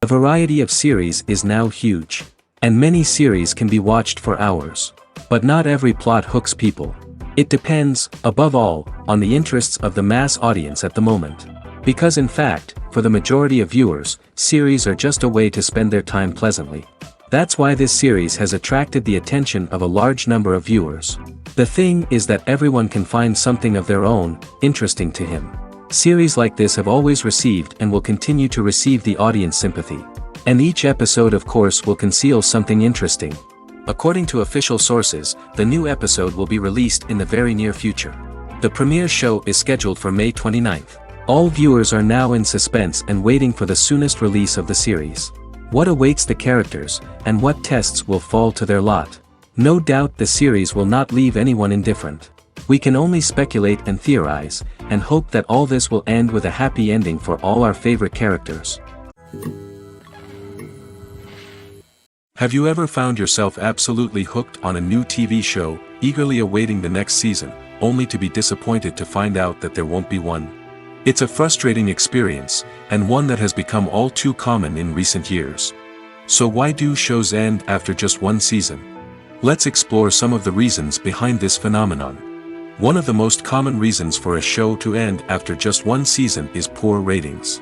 The variety of series is now huge. And many series can be watched for hours. But not every plot hooks people. It depends, above all, on the interests of the mass audience at the moment. Because in fact, for the majority of viewers, series are just a way to spend their time pleasantly. That's why this series has attracted the attention of a large number of viewers. The thing is that everyone can find something of their own, interesting to him. Series like this have always received and will continue to receive the audience sympathy. And each episode of course will conceal something interesting. According to official sources, the new episode will be released in the very near future. The premiere show is scheduled for May 29th. All viewers are now in suspense and waiting for the soonest release of the series. What awaits the characters, and what tests will fall to their lot? No doubt the series will not leave anyone indifferent. We can only speculate and theorize, and hope that all this will end with a happy ending for all our favorite characters. Have you ever found yourself absolutely hooked on a new TV show, eagerly awaiting the next season, only to be disappointed to find out that there won't be one? It's a frustrating experience, and one that has become all too common in recent years. So why do shows end after just one season? Let's explore some of the reasons behind this phenomenon. One of the most common reasons for a show to end after just one season is poor ratings.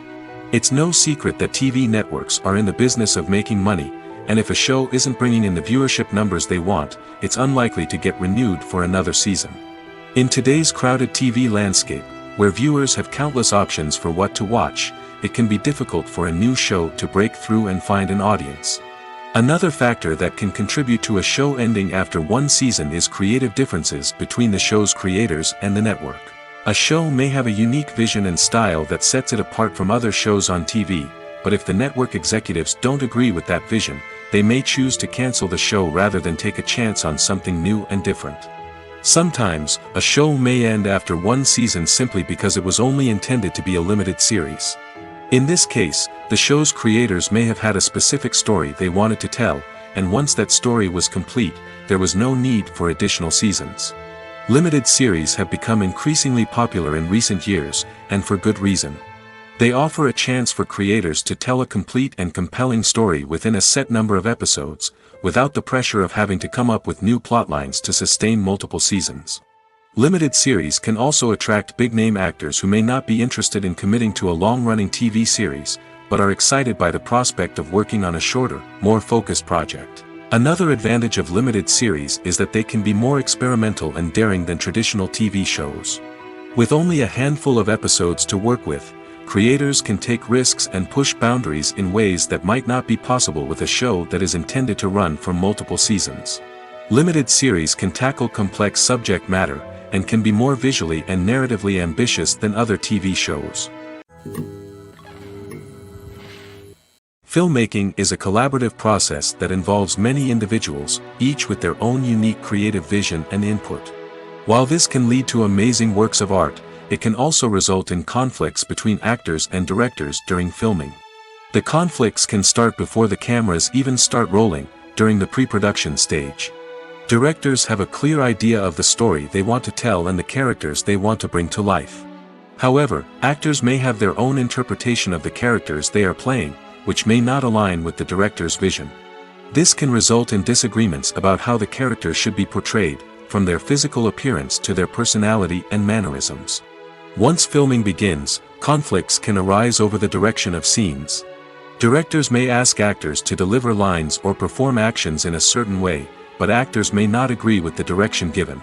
It's no secret that TV networks are in the business of making money, and if a show isn't bringing in the viewership numbers they want, it's unlikely to get renewed for another season. In today's crowded TV landscape, where viewers have countless options for what to watch, it can be difficult for a new show to break through and find an audience. Another factor that can contribute to a show ending after one season is creative differences between the show's creators and the network. A show may have a unique vision and style that sets it apart from other shows on TV, but if the network executives don't agree with that vision, they may choose to cancel the show rather than take a chance on something new and different. Sometimes, a show may end after one season simply because it was only intended to be a limited series. In this case, the show's creators may have had a specific story they wanted to tell, and once that story was complete, there was no need for additional seasons. Limited series have become increasingly popular in recent years, and for good reason. They offer a chance for creators to tell a complete and compelling story within a set number of episodes, without the pressure of having to come up with new plotlines to sustain multiple seasons. Limited series can also attract big-name actors who may not be interested in committing to a long-running TV series, but are excited by the prospect of working on a shorter, more focused project. Another advantage of limited series is that they can be more experimental and daring than traditional TV shows. With only a handful of episodes to work with, creators can take risks and push boundaries in ways that might not be possible with a show that is intended to run for multiple seasons. Limited series can tackle complex subject matter, and can be more visually and narratively ambitious than other TV shows. Filmmaking is a collaborative process that involves many individuals, each with their own unique creative vision and input. While this can lead to amazing works of art, it can also result in conflicts between actors and directors during filming. The conflicts can start before the cameras even start rolling, during the pre-production stage. Directors have a clear idea of the story they want to tell and the characters they want to bring to life. However, actors may have their own interpretation of the characters they are playing, which may not align with the director's vision. This can result in disagreements about how the characters should be portrayed, from their physical appearance to their personality and mannerisms. Once filming begins, conflicts can arise over the direction of scenes. Directors may ask actors to deliver lines or perform actions in a certain way, but actors may not agree with the direction given.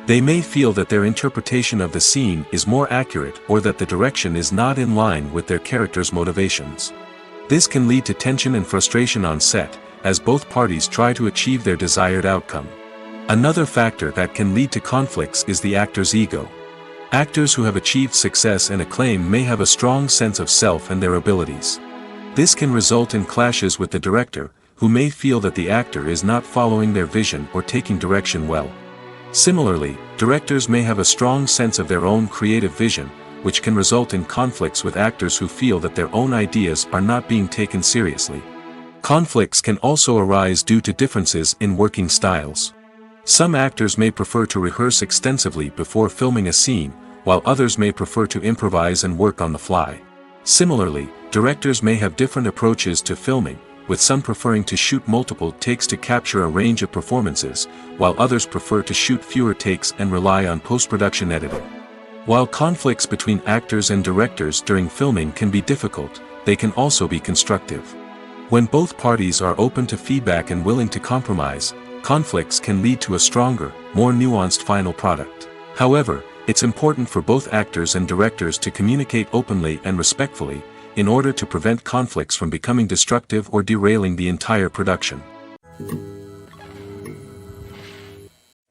They may feel that their interpretation of the scene is more accurate or that the direction is not in line with their character's motivations. This can lead to tension and frustration on set, as both parties try to achieve their desired outcome. Another factor that can lead to conflicts is the actor's ego. Actors who have achieved success and acclaim may have a strong sense of self and their abilities. This can result in clashes with the director, who may feel that the actor is not following their vision or taking direction well. Similarly, directors may have a strong sense of their own creative vision, which can result in conflicts with actors who feel that their own ideas are not being taken seriously. Conflicts can also arise due to differences in working styles. Some actors may prefer to rehearse extensively before filming a scene, while others may prefer to improvise and work on the fly. Similarly, directors may have different approaches to filming, with some preferring to shoot multiple takes to capture a range of performances, while others prefer to shoot fewer takes and rely on post-production editing. While conflicts between actors and directors during filming can be difficult, they can also be constructive. When both parties are open to feedback and willing to compromise, conflicts can lead to a stronger, more nuanced final product. However, it's important for both actors and directors to communicate openly and respectfully, in order to prevent conflicts from becoming destructive or derailing the entire production.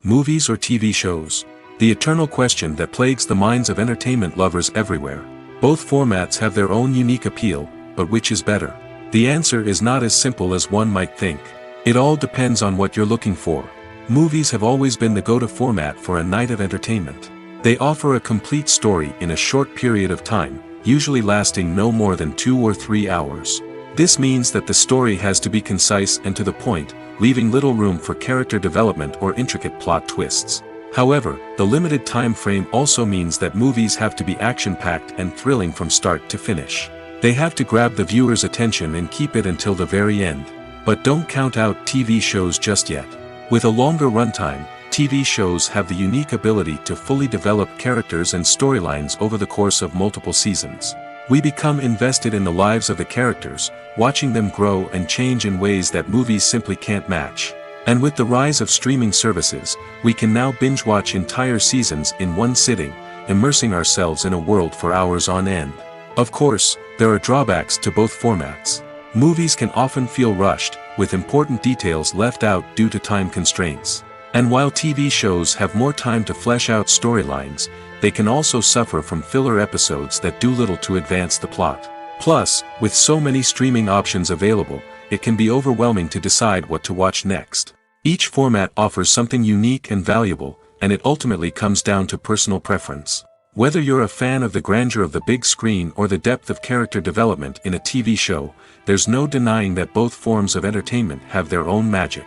Movies or TV shows? The eternal question that plagues the minds of entertainment lovers everywhere. Both formats have their own unique appeal, but which is better? The answer is not as simple as one might think. It all depends on what you're looking for. Movies have always been the go-to format for a night of entertainment. They offer a complete story in a short period of time, usually lasting no more than 2 or 3 hours. This means that the story has to be concise and to the point, leaving little room for character development or intricate plot twists. However, the limited time frame also means that movies have to be action-packed and thrilling from start to finish. They have to grab the viewer's attention and keep it until the very end. But don't count out TV shows just yet. With a longer runtime, TV shows have the unique ability to fully develop characters and storylines over the course of multiple seasons. We become invested in the lives of the characters, watching them grow and change in ways that movies simply can't match. And with the rise of streaming services, we can now binge-watch entire seasons in one sitting, immersing ourselves in a world for hours on end. Of course, there are drawbacks to both formats. Movies can often feel rushed, with important details left out due to time constraints. And while TV shows have more time to flesh out storylines, they can also suffer from filler episodes that do little to advance the plot. Plus, with so many streaming options available, it can be overwhelming to decide what to watch next. Each format offers something unique and valuable, and it ultimately comes down to personal preference. Whether you're a fan of the grandeur of the big screen or the depth of character development in a TV show, there's no denying that both forms of entertainment have their own magic.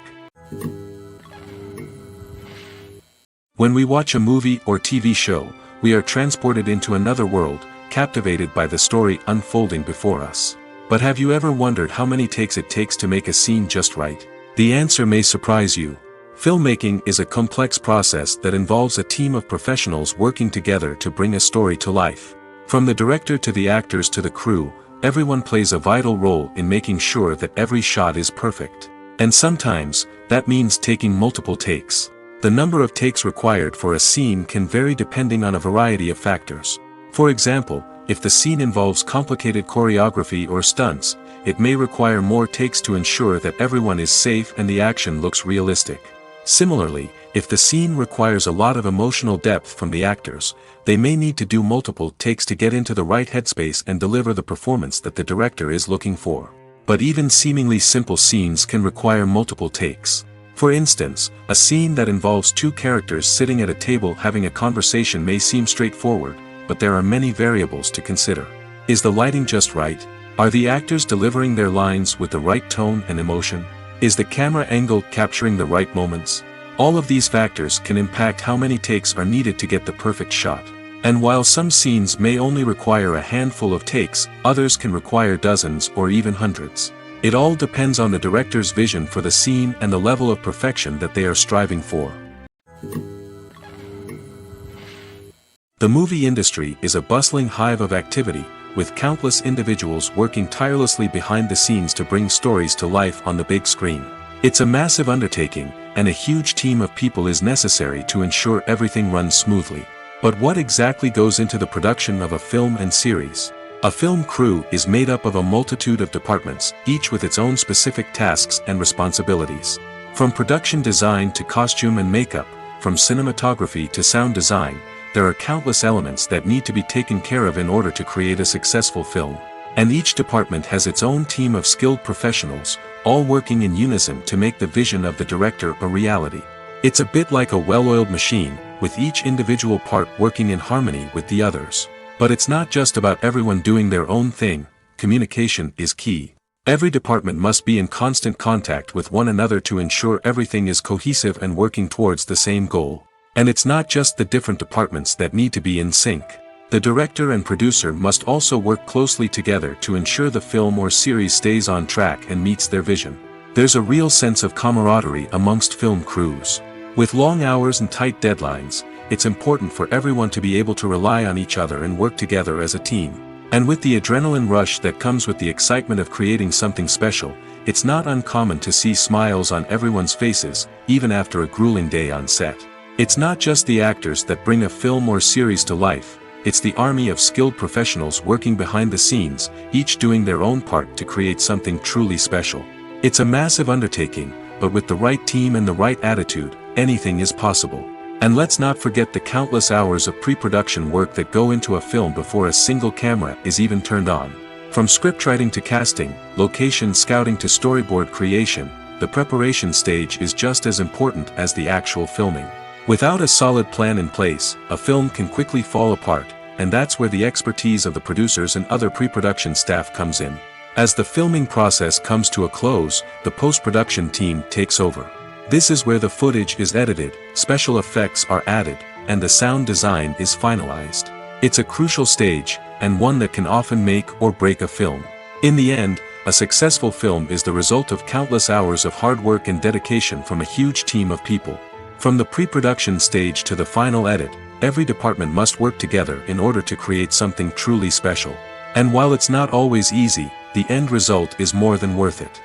When we watch a movie or TV show, we are transported into another world, captivated by the story unfolding before us. But have you ever wondered how many takes it takes to make a scene just right? The answer may surprise you. Filmmaking is a complex process that involves a team of professionals working together to bring a story to life. From the director to the actors to the crew, everyone plays a vital role in making sure that every shot is perfect. And sometimes, that means taking multiple takes. The number of takes required for a scene can vary depending on a variety of factors. For example, if the scene involves complicated choreography or stunts, it may require more takes to ensure that everyone is safe and the action looks realistic. Similarly, if the scene requires a lot of emotional depth from the actors, they may need to do multiple takes to get into the right headspace and deliver the performance that the director is looking for. But even seemingly simple scenes can require multiple takes. For instance, a scene that involves 2 characters sitting at a table having a conversation may seem straightforward, but there are many variables to consider. Is the lighting just right? Are the actors delivering their lines with the right tone and emotion? Is the camera angle capturing the right moments? All of these factors can impact how many takes are needed to get the perfect shot. And while some scenes may only require a handful of takes, others can require dozens or even hundreds. It all depends on the director's vision for the scene and the level of perfection that they are striving for. The movie industry is a bustling hive of activity, with countless individuals working tirelessly behind the scenes to bring stories to life on the big screen. It's a massive undertaking, and a huge team of people is necessary to ensure everything runs smoothly. But what exactly goes into the production of a film and series? A film crew is made up of a multitude of departments, each with its own specific tasks and responsibilities. From production design to costume and makeup, from cinematography to sound design, there are countless elements that need to be taken care of in order to create a successful film. And each department has its own team of skilled professionals, all working in unison to make the vision of the director a reality. It's a bit like a well-oiled machine, with each individual part working in harmony with the others. But it's not just about everyone doing their own thing. Communication is key. Every department must be in constant contact with one another to ensure everything is cohesive and working towards the same goal. And it's not just the different departments that need to be in sync. The director and producer must also work closely together to ensure the film or series stays on track and meets their vision. There's a real sense of camaraderie amongst film crews. With long hours and tight deadlines, it's important for everyone to be able to rely on each other and work together as a team. And with the adrenaline rush that comes with the excitement of creating something special, it's not uncommon to see smiles on everyone's faces, even after a grueling day on set. It's not just the actors that bring a film or series to life, it's the army of skilled professionals working behind the scenes, each doing their own part to create something truly special. It's a massive undertaking, but with the right team and the right attitude, anything is possible. And let's not forget the countless hours of pre-production work that go into a film before a single camera is even turned on. From scriptwriting to casting, location scouting to storyboard creation, the preparation stage is just as important as the actual filming. Without a solid plan in place, a film can quickly fall apart, and that's where the expertise of the producers and other pre-production staff comes in. As the filming process comes to a close, the post-production team takes over. This is where the footage is edited, special effects are added, and the sound design is finalized. It's a crucial stage, and one that can often make or break a film. In the end, a successful film is the result of countless hours of hard work and dedication from a huge team of people. From the pre-production stage to the final edit, every department must work together in order to create something truly special. And while it's not always easy, the end result is more than worth it.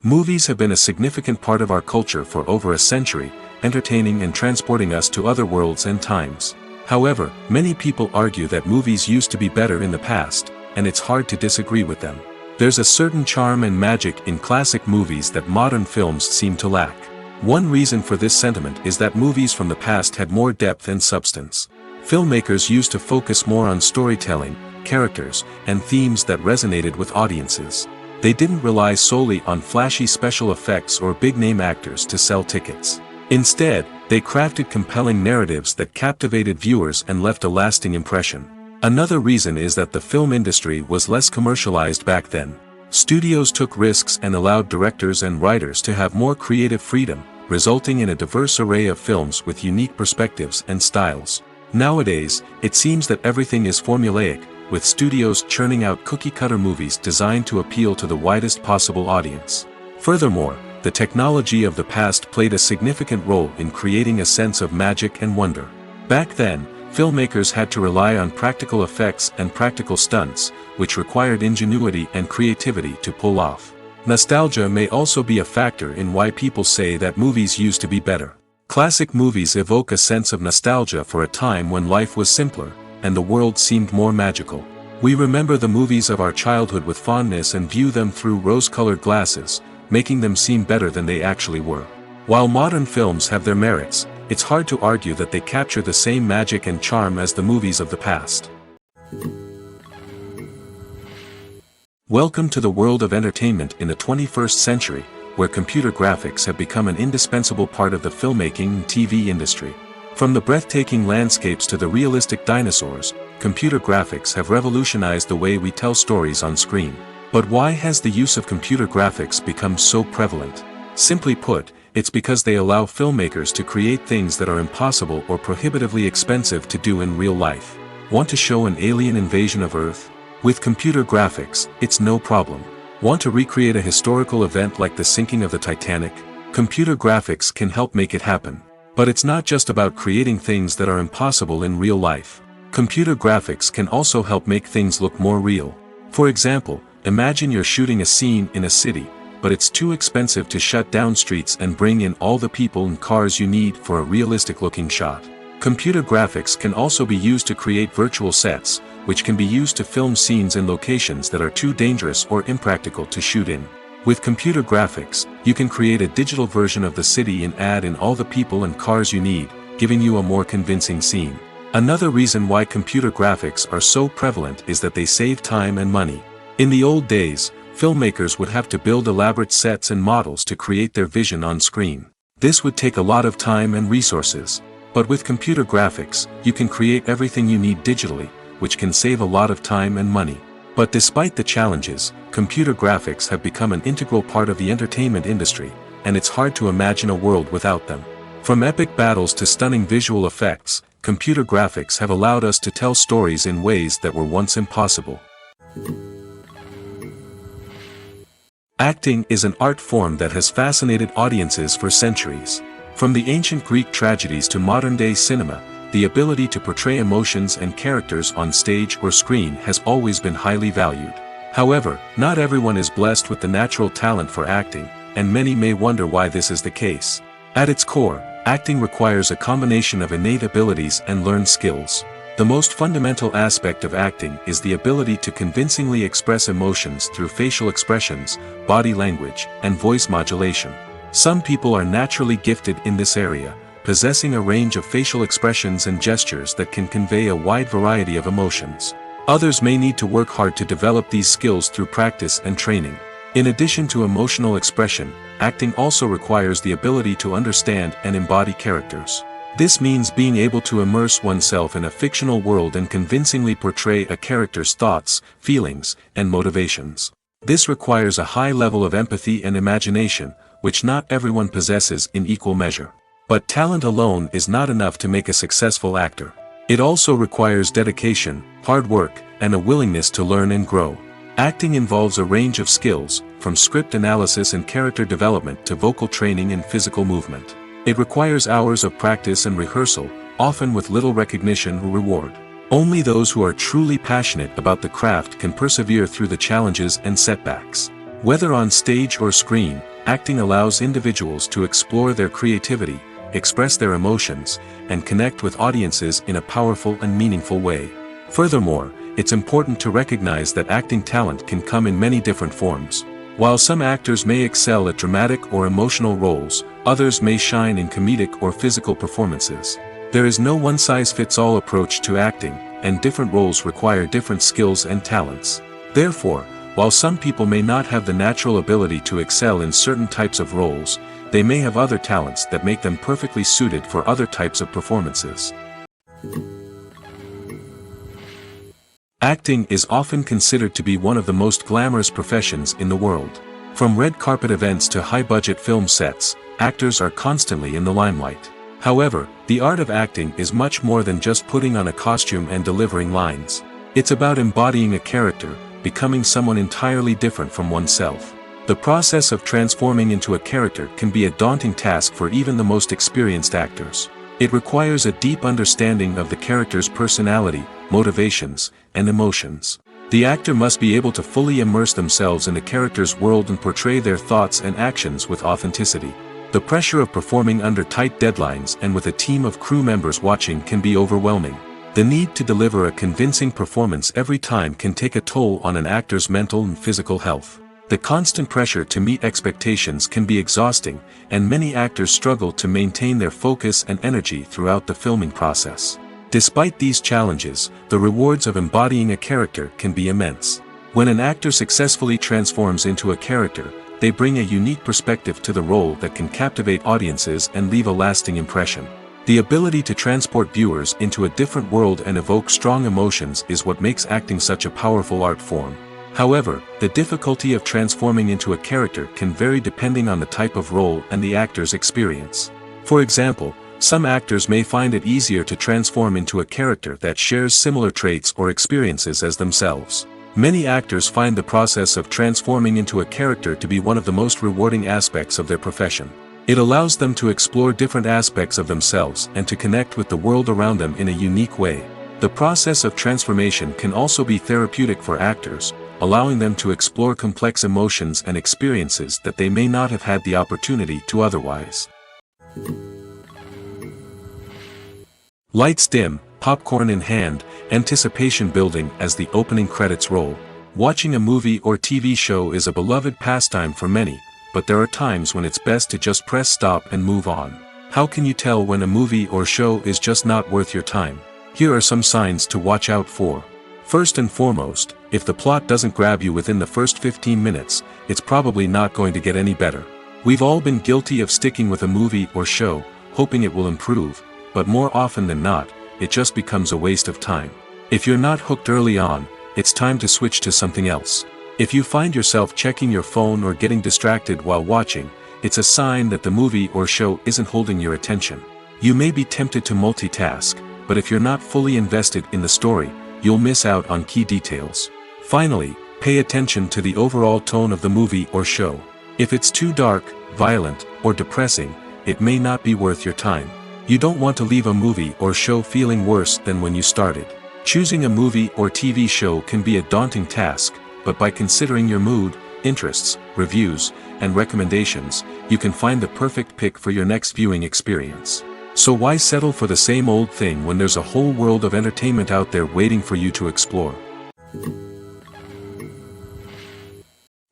Movies have been a significant part of our culture for over a century, entertaining and transporting us to other worlds and times. However, many people argue that movies used to be better in the past, and it's hard to disagree with them. There's a certain charm and magic in classic movies that modern films seem to lack. One reason for this sentiment is that movies from the past had more depth and substance. Filmmakers used to focus more on storytelling, characters, and themes that resonated with audiences. They didn't rely solely on flashy special effects or big-name actors to sell tickets. Instead, they crafted compelling narratives that captivated viewers and left a lasting impression. Another reason is that the film industry was less commercialized back then. Studios took risks and allowed directors and writers to have more creative freedom, resulting in a diverse array of films with unique perspectives and styles. Nowadays, it seems that everything is formulaic, with studios churning out cookie-cutter movies designed to appeal to the widest possible audience. Furthermore, the technology of the past played a significant role in creating a sense of magic and wonder. Back then, filmmakers had to rely on practical effects and practical stunts, which required ingenuity and creativity to pull off. Nostalgia may also be a factor in why people say that movies used to be better. Classic movies evoke a sense of nostalgia for a time when life was simpler, and the world seemed more magical. We remember the movies of our childhood with fondness and view them through rose-colored glasses, making them seem better than they actually were. While modern films have their merits, it's hard to argue that they capture the same magic and charm as the movies of the past. Welcome to the world of entertainment in the 21st century, where computer graphics have become an indispensable part of the filmmaking and TV industry. From the breathtaking landscapes to the realistic dinosaurs, computer graphics have revolutionized the way we tell stories on screen. But why has the use of computer graphics become so prevalent? Simply put, it's because they allow filmmakers to create things that are impossible or prohibitively expensive to do in real life. Want to show an alien invasion of Earth? With computer graphics, it's no problem. Want to recreate a historical event like the sinking of the Titanic? Computer graphics can help make it happen. But it's not just about creating things that are impossible in real life. Computer graphics can also help make things look more real. For example, imagine you're shooting a scene in a city, but it's too expensive to shut down streets and bring in all the people and cars you need for a realistic-looking shot. Computer graphics can also be used to create virtual sets, which can be used to film scenes in locations that are too dangerous or impractical to shoot in. With computer graphics, you can create a digital version of the city and add in all the people and cars you need, giving you a more convincing scene. Another reason why computer graphics are so prevalent is that they save time and money. In the old days, filmmakers would have to build elaborate sets and models to create their vision on screen. This would take a lot of time and resources. But with computer graphics, you can create everything you need digitally, which can save a lot of time and money. But despite the challenges, computer graphics have become an integral part of the entertainment industry, and it's hard to imagine a world without them. From epic battles to stunning visual effects, computer graphics have allowed us to tell stories in ways that were once impossible. Acting is an art form that has fascinated audiences for centuries. From the ancient Greek tragedies to modern-day cinema, the ability to portray emotions and characters on stage or screen has always been highly valued. However, not everyone is blessed with the natural talent for acting, and many may wonder why this is the case. At its core, acting requires a combination of innate abilities and learned skills. The most fundamental aspect of acting is the ability to convincingly express emotions through facial expressions, body language, and voice modulation. Some people are naturally gifted in this area, possessing a range of facial expressions and gestures that can convey a wide variety of emotions. Others may need to work hard to develop these skills through practice and training. In addition to emotional expression, acting also requires the ability to understand and embody characters. This means being able to immerse oneself in a fictional world and convincingly portray a character's thoughts, feelings, and motivations. This requires a high level of empathy and imagination, which not everyone possesses in equal measure. But talent alone is not enough to make a successful actor. It also requires dedication, hard work, and a willingness to learn and grow. Acting involves a range of skills, from script analysis and character development to vocal training and physical movement. It requires hours of practice and rehearsal, often with little recognition or reward. Only those who are truly passionate about the craft can persevere through the challenges and setbacks. Whether on stage or screen, acting allows individuals to explore their creativity, express their emotions, and connect with audiences in a powerful and meaningful way. Furthermore, it's important to recognize that acting talent can come in many different forms. While some actors may excel at dramatic or emotional roles, others may shine in comedic or physical performances. There is no one-size-fits-all approach to acting, and different roles require different skills and talents. Therefore, while some people may not have the natural ability to excel in certain types of roles, they may have other talents that make them perfectly suited for other types of performances. Acting is often considered to be one of the most glamorous professions in the world. From red carpet events to high-budget film sets, actors are constantly in the limelight. However, the art of acting is much more than just putting on a costume and delivering lines. It's about embodying a character, becoming someone entirely different from oneself. The process of transforming into a character can be a daunting task for even the most experienced actors. It requires a deep understanding of the character's personality, motivations, and emotions. The actor must be able to fully immerse themselves in the character's world and portray their thoughts and actions with authenticity. The pressure of performing under tight deadlines and with a team of crew members watching can be overwhelming. The need to deliver a convincing performance every time can take a toll on an actor's mental and physical health. The constant pressure to meet expectations can be exhausting, and many actors struggle to maintain their focus and energy throughout the filming process. Despite these challenges, the rewards of embodying a character can be immense. When an actor successfully transforms into a character, they bring a unique perspective to the role that can captivate audiences and leave a lasting impression. The ability to transport viewers into a different world and evoke strong emotions is what makes acting such a powerful art form. However, the difficulty of transforming into a character can vary depending on the type of role and the actor's experience. For example, some actors may find it easier to transform into a character that shares similar traits or experiences as themselves. Many actors find the process of transforming into a character to be one of the most rewarding aspects of their profession. It allows them to explore different aspects of themselves and to connect with the world around them in a unique way. The process of transformation can also be therapeutic for actors, allowing them to explore complex emotions and experiences that they may not have had the opportunity to otherwise. Lights dim, popcorn in hand, anticipation building as the opening credits roll. Watching a movie or TV show is a beloved pastime for many, but there are times when it's best to just press stop and move on. How can you tell when a movie or show is just not worth your time? Here are some signs to watch out for. First and foremost, if the plot doesn't grab you within the first 15 minutes, it's probably not going to get any better. We've all been guilty of sticking with a movie or show, hoping it will improve, but more often than not, it just becomes a waste of time. If you're not hooked early on, it's time to switch to something else. If you find yourself checking your phone or getting distracted while watching, it's a sign that the movie or show isn't holding your attention. You may be tempted to multitask, but if you're not fully invested in the story, you'll miss out on key details. Finally, pay attention to the overall tone of the movie or show. If it's too dark, violent, or depressing, it may not be worth your time. You don't want to leave a movie or show feeling worse than when you started. Choosing a movie or TV show can be a daunting task, but by considering your mood, interests, reviews, and recommendations, you can find the perfect pick for your next viewing experience. So why settle for the same old thing when there's a whole world of entertainment out there waiting for you to explore?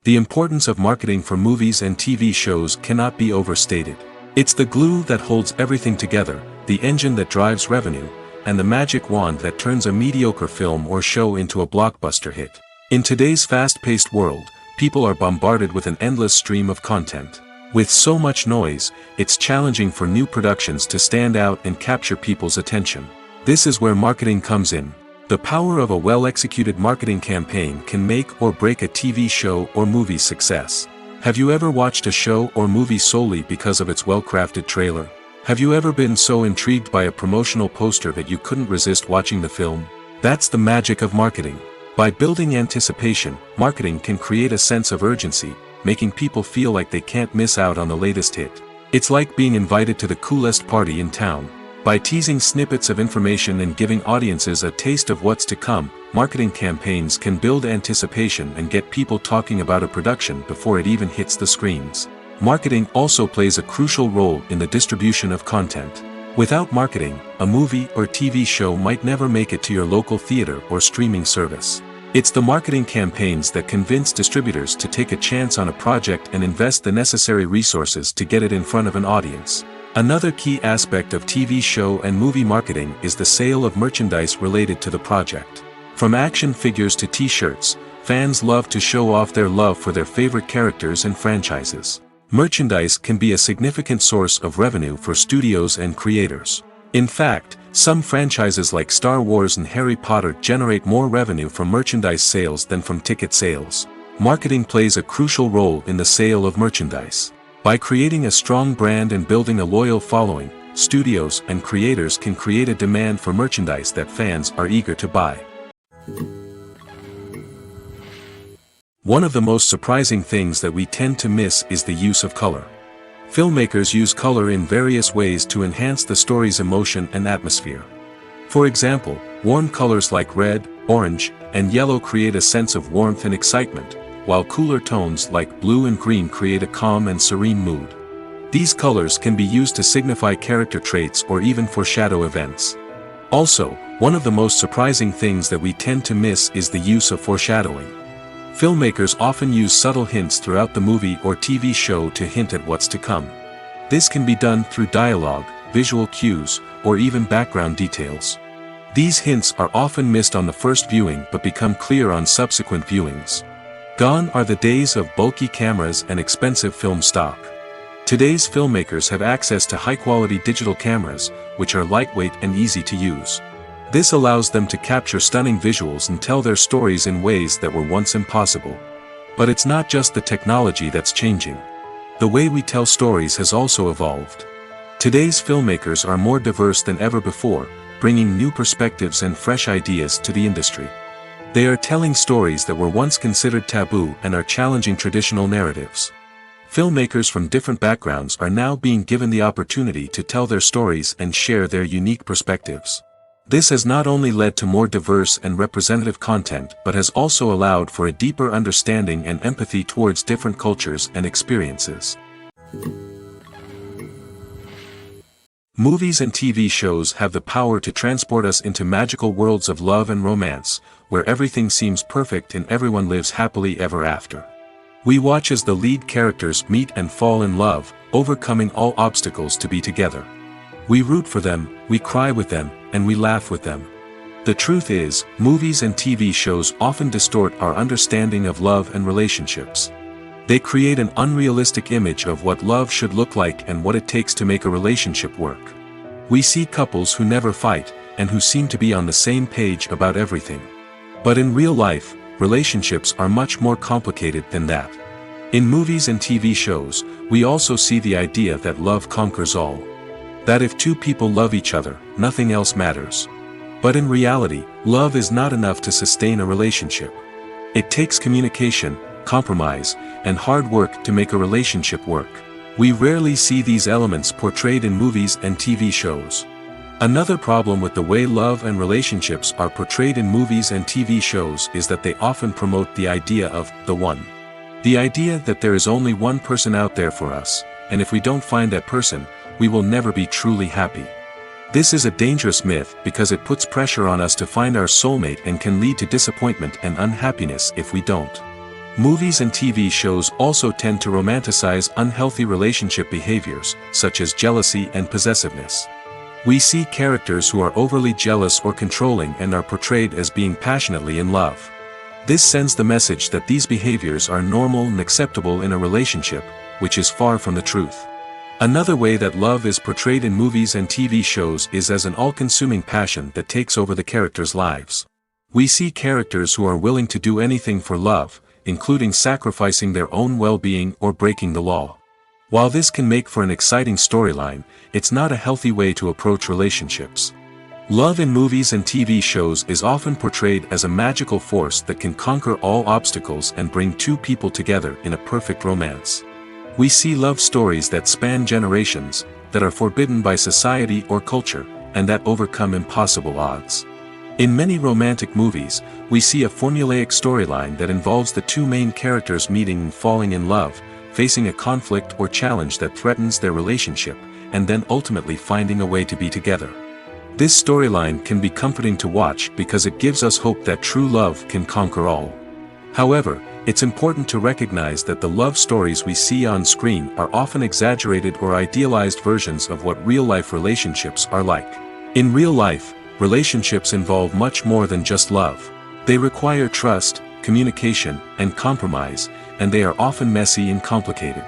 The importance of marketing for movies and TV shows cannot be overstated. It's the glue that holds everything together, the engine that drives revenue, and the magic wand that turns a mediocre film or show into a blockbuster hit. In today's fast-paced world, people are bombarded with an endless stream of content. With so much noise, it's challenging for new productions to stand out and capture people's attention. This is where marketing comes in. The power of a well-executed marketing campaign can make or break a TV show or movie's success. Have you ever watched a show or movie solely because of its well-crafted trailer? Have you ever been so intrigued by a promotional poster that you couldn't resist watching the film? That's the magic of marketing. By building anticipation, marketing can create a sense of urgency, making people feel like they can't miss out on the latest hit. It's like being invited to the coolest party in town. By teasing snippets of information and giving audiences a taste of what's to come, marketing campaigns can build anticipation and get people talking about a production before it even hits the screens. Marketing also plays a crucial role in the distribution of content. Without marketing, a movie or TV show might never make it to your local theater or streaming service. It's the marketing campaigns that convince distributors to take a chance on a project and invest the necessary resources to get it in front of an audience. Another key aspect of TV show and movie marketing is the sale of merchandise related to the project. From action figures to t-shirts, fans love to show off their love for their favorite characters and franchises. Merchandise can be a significant source of revenue for studios and creators. In fact, some franchises like Star Wars and Harry Potter generate more revenue from merchandise sales than from ticket sales. Marketing plays a crucial role in the sale of merchandise. By creating a strong brand and building a loyal following, studios and creators can create a demand for merchandise that fans are eager to buy. One of the most surprising things that we tend to miss is the use of color. Filmmakers use color in various ways to enhance the story's emotion and atmosphere. For example, warm colors like red, orange, and yellow create a sense of warmth and excitement, while cooler tones like blue and green create a calm and serene mood. These colors can be used to signify character traits or even foreshadow events. Also, one of the most surprising things that we tend to miss is the use of foreshadowing. Filmmakers often use subtle hints throughout the movie or TV show to hint at what's to come. This can be done through dialogue, visual cues, or even background details. These hints are often missed on the first viewing but become clear on subsequent viewings. Gone are the days of bulky cameras and expensive film stock. Today's filmmakers have access to high-quality digital cameras, which are lightweight and easy to use. This allows them to capture stunning visuals and tell their stories in ways that were once impossible. But it's not just the technology that's changing. The way we tell stories has also evolved. Today's filmmakers are more diverse than ever before, bringing new perspectives and fresh ideas to the industry. They are telling stories that were once considered taboo and are challenging traditional narratives. Filmmakers from different backgrounds are now being given the opportunity to tell their stories and share their unique perspectives. This has not only led to more diverse and representative content but has also allowed for a deeper understanding and empathy towards different cultures and experiences. Movies and TV shows have the power to transport us into magical worlds of love and romance, where everything seems perfect and everyone lives happily ever after. We watch as the lead characters meet and fall in love, overcoming all obstacles to be together. We root for them, we cry with them, and we laugh with them. The truth is, movies and TV shows often distort our understanding of love and relationships. They create an unrealistic image of what love should look like and what it takes to make a relationship work. We see couples who never fight, and who seem to be on the same page about everything. But in real life, relationships are much more complicated than that. In movies and TV shows, we also see the idea that love conquers all. That if two people love each other, nothing else matters. But in reality, love is not enough to sustain a relationship. It takes communication, compromise, and hard work to make a relationship work. We rarely see these elements portrayed in movies and TV shows. Another problem with the way love and relationships are portrayed in movies and TV shows is that they often promote the idea of the one. The idea that there is only one person out there for us, and if we don't find that person, we will never be truly happy. This is a dangerous myth because it puts pressure on us to find our soulmate and can lead to disappointment and unhappiness if we don't. Movies and TV shows also tend to romanticize unhealthy relationship behaviors, such as jealousy and possessiveness. We see characters who are overly jealous or controlling and are portrayed as being passionately in love. This sends the message that these behaviors are normal and acceptable in a relationship, which is far from the truth. Another way that love is portrayed in movies and TV shows is as an all-consuming passion that takes over the characters' lives. We see characters who are willing to do anything for love, including sacrificing their own well-being or breaking the law. While this can make for an exciting storyline, it's not a healthy way to approach relationships. Love in movies and TV shows is often portrayed as a magical force that can conquer all obstacles and bring two people together in a perfect romance. We see love stories that span generations, that are forbidden by society or culture, and that overcome impossible odds. In many romantic movies, we see a formulaic storyline that involves the two main characters meeting and falling in love, facing a conflict or challenge that threatens their relationship, and then ultimately finding a way to be together. This storyline can be comforting to watch because it gives us hope that true love can conquer all. However, it's important to recognize that the love stories we see on screen are often exaggerated or idealized versions of what real-life relationships are like. In real life, relationships involve much more than just love. They require trust, communication, and compromise, and they are often messy and complicated.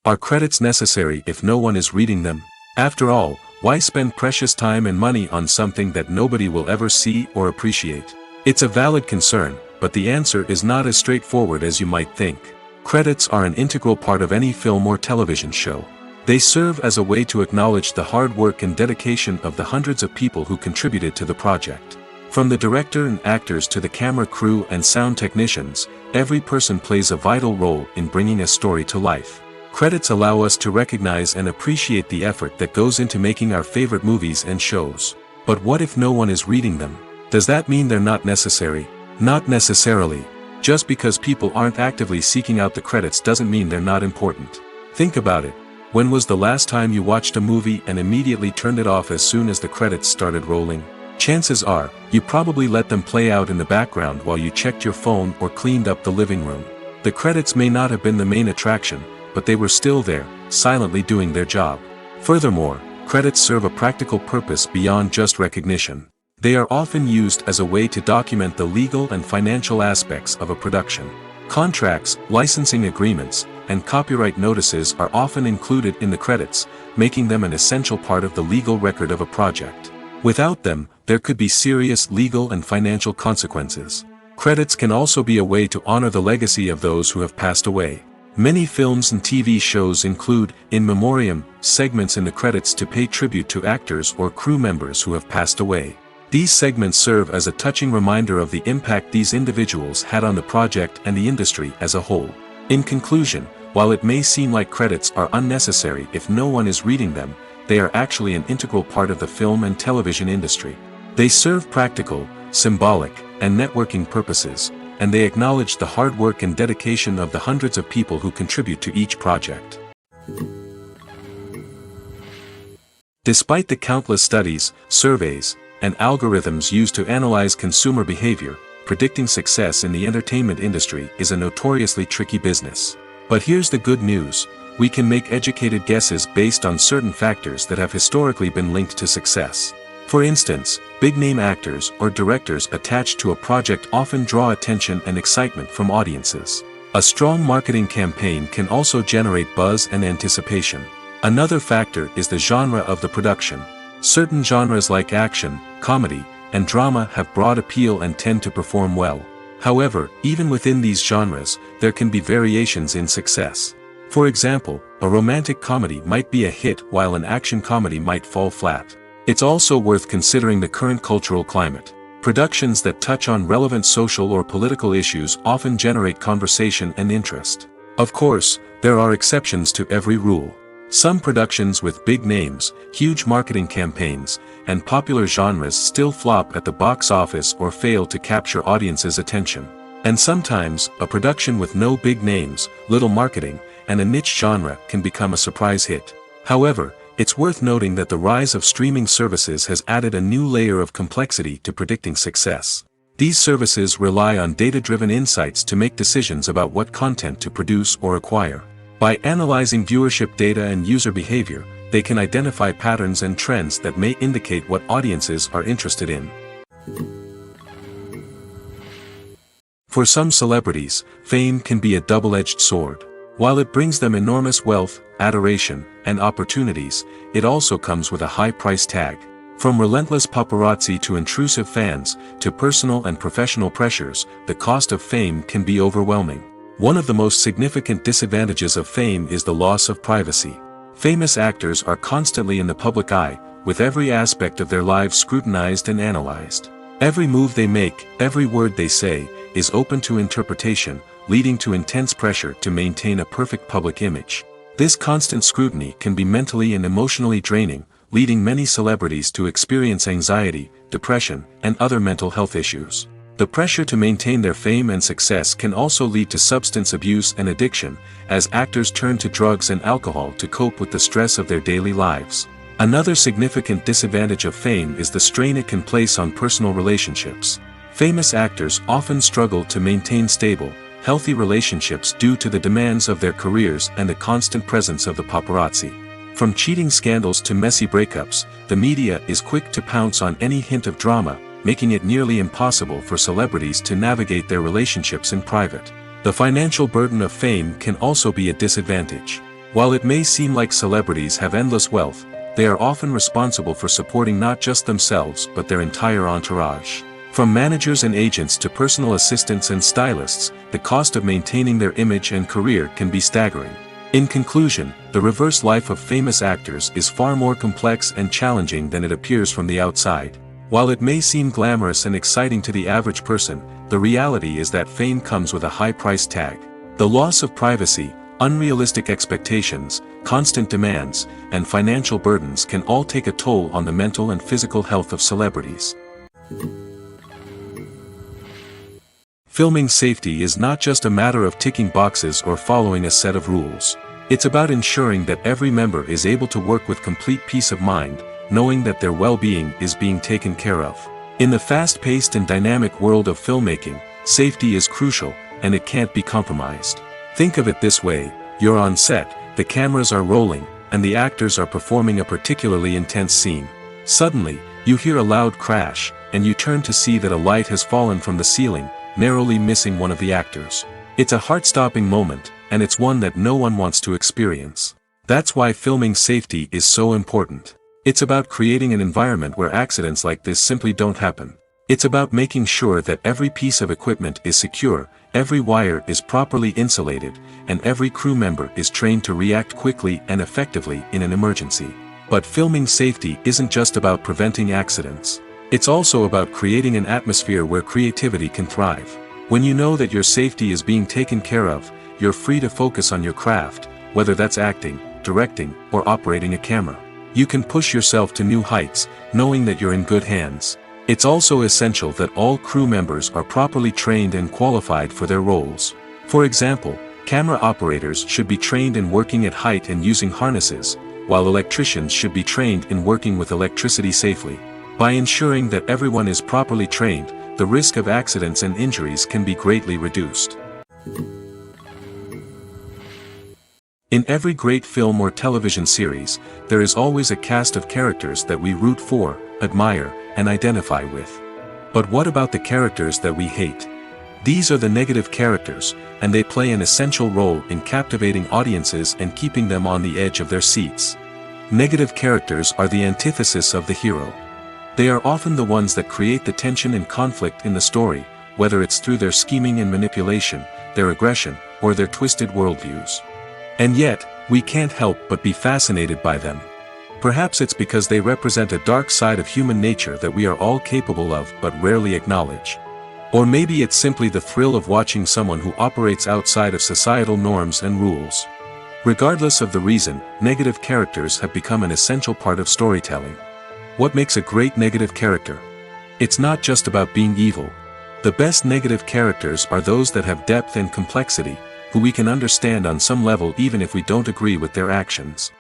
Are credits necessary if no one is reading them? After all, why spend precious time and money on something that nobody will ever see or appreciate? It's a valid concern, but the answer is not as straightforward as you might think. Credits are an integral part of any film or television show. They serve as a way to acknowledge the hard work and dedication of the hundreds of people who contributed to the project. From the director and actors to the camera crew and sound technicians, every person plays a vital role in bringing a story to life. Credits allow us to recognize and appreciate the effort that goes into making our favorite movies and shows. But what if no one is reading them? Does that mean they're not necessary? Not necessarily. Just because people aren't actively seeking out the credits doesn't mean they're not important. Think about it. When was the last time you watched a movie and immediately turned it off as soon as the credits started rolling? Chances are, you probably let them play out in the background while you checked your phone or cleaned up the living room. The credits may not have been the main attraction, but they were still there, silently doing their job. Furthermore, credits serve a practical purpose beyond just recognition. They are often used as a way to document the legal and financial aspects of a production. Contracts, licensing agreements, and copyright notices are often included in the credits, making them an essential part of the legal record of a project. Without them, there could be serious legal and financial consequences. Credits can also be a way to honor the legacy of those who have passed away. Many films and TV shows include, in memoriam, segments in the credits to pay tribute to actors or crew members who have passed away. These segments serve as a touching reminder of the impact these individuals had on the project and the industry as a whole. In conclusion, while it may seem like credits are unnecessary if no one is reading them, they are actually an integral part of the film and television industry. They serve practical, symbolic, and networking purposes, and they acknowledge the hard work and dedication of the hundreds of people who contribute to each project. Despite the countless studies, surveys, and algorithms used to analyze consumer behavior, predicting success in the entertainment industry is a notoriously tricky business. But here's the good news: we can make educated guesses based on certain factors that have historically been linked to success. For instance, big-name actors or directors attached to a project often draw attention and excitement from audiences. A strong marketing campaign can also generate buzz and anticipation. Another factor is the genre of the production. Certain genres like action, comedy, and drama have broad appeal and tend to perform well. However, even within these genres, there can be variations in success. For example, a romantic comedy might be a hit while an action comedy might fall flat. It's also worth considering the current cultural climate. Productions that touch on relevant social or political issues often generate conversation and interest. Of course, there are exceptions to every rule. Some productions with big names, huge marketing campaigns, and popular genres still flop at the box office or fail to capture audiences' attention. And sometimes, a production with no big names, little marketing, and a niche genre can become a surprise hit. However, it's worth noting that the rise of streaming services has added a new layer of complexity to predicting success. These services rely on data-driven insights to make decisions about what content to produce or acquire. By analyzing viewership data and user behavior, they can identify patterns and trends that may indicate what audiences are interested in. For some celebrities, fame can be a double-edged sword. While it brings them enormous wealth, adoration, and opportunities, it also comes with a high price tag. From relentless paparazzi to intrusive fans, to personal and professional pressures, the cost of fame can be overwhelming. One of the most significant disadvantages of fame is the loss of privacy. Famous actors are constantly in the public eye, with every aspect of their lives scrutinized and analyzed. Every move they make, every word they say, is open to interpretation, leading to intense pressure to maintain a perfect public image. This constant scrutiny can be mentally and emotionally draining, leading many celebrities to experience anxiety, depression, and other mental health issues. The pressure to maintain their fame and success can also lead to substance abuse and addiction, as actors turn to drugs and alcohol to cope with the stress of their daily lives. Another significant disadvantage of fame is the strain it can place on personal relationships. Famous actors often struggle to maintain stable, healthy relationships due to the demands of their careers and the constant presence of the paparazzi. From cheating scandals to messy breakups, the media is quick to pounce on any hint of drama, making it nearly impossible for celebrities to navigate their relationships in private. The financial burden of fame can also be a disadvantage. While it may seem like celebrities have endless wealth, they are often responsible for supporting not just themselves but their entire entourage. From managers and agents to personal assistants and stylists, the cost of maintaining their image and career can be staggering. In conclusion, the reverse life of famous actors is far more complex and challenging than it appears from the outside. While it may seem glamorous and exciting to the average person, the reality is that fame comes with a high price tag. The loss of privacy, unrealistic expectations, constant demands, and financial burdens can all take a toll on the mental and physical health of celebrities. Filming safety is not just a matter of ticking boxes or following a set of rules. It's about ensuring that every member is able to work with complete peace of mind, knowing that their well-being is being taken care of. In the fast-paced and dynamic world of filmmaking, safety is crucial, and it can't be compromised. Think of it this way: you're on set, the cameras are rolling, and the actors are performing a particularly intense scene. Suddenly, you hear a loud crash, and you turn to see that a light has fallen from the ceiling, narrowly missing one of the actors. It's a heart-stopping moment, and it's one that no one wants to experience. That's why filming safety is so important. It's about creating an environment where accidents like this simply don't happen. It's about making sure that every piece of equipment is secure, every wire is properly insulated, and every crew member is trained to react quickly and effectively in an emergency. But filming safety isn't just about preventing accidents. It's also about creating an atmosphere where creativity can thrive. When you know that your safety is being taken care of, you're free to focus on your craft, whether that's acting, directing, or operating a camera. You can push yourself to new heights, knowing that you're in good hands. It's also essential that all crew members are properly trained and qualified for their roles. For example, camera operators should be trained in working at height and using harnesses, while electricians should be trained in working with electricity safely. By ensuring that everyone is properly trained, the risk of accidents and injuries can be greatly reduced. In every great film or television series, there is always a cast of characters that we root for, admire, and identify with. But what about the characters that we hate? These are the negative characters, and they play an essential role in captivating audiences and keeping them on the edge of their seats. Negative characters are the antithesis of the hero. They are often the ones that create the tension and conflict in the story, whether it's through their scheming and manipulation, their aggression, or their twisted worldviews. And yet, we can't help but be fascinated by them. Perhaps it's because they represent a dark side of human nature that we are all capable of but rarely acknowledge. Or maybe it's simply the thrill of watching someone who operates outside of societal norms and rules. Regardless of the reason, negative characters have become an essential part of storytelling. What makes a great negative character? It's not just about being evil. The best negative characters are those that have depth and complexity, who we can understand on some level even if we don't agree with their actions.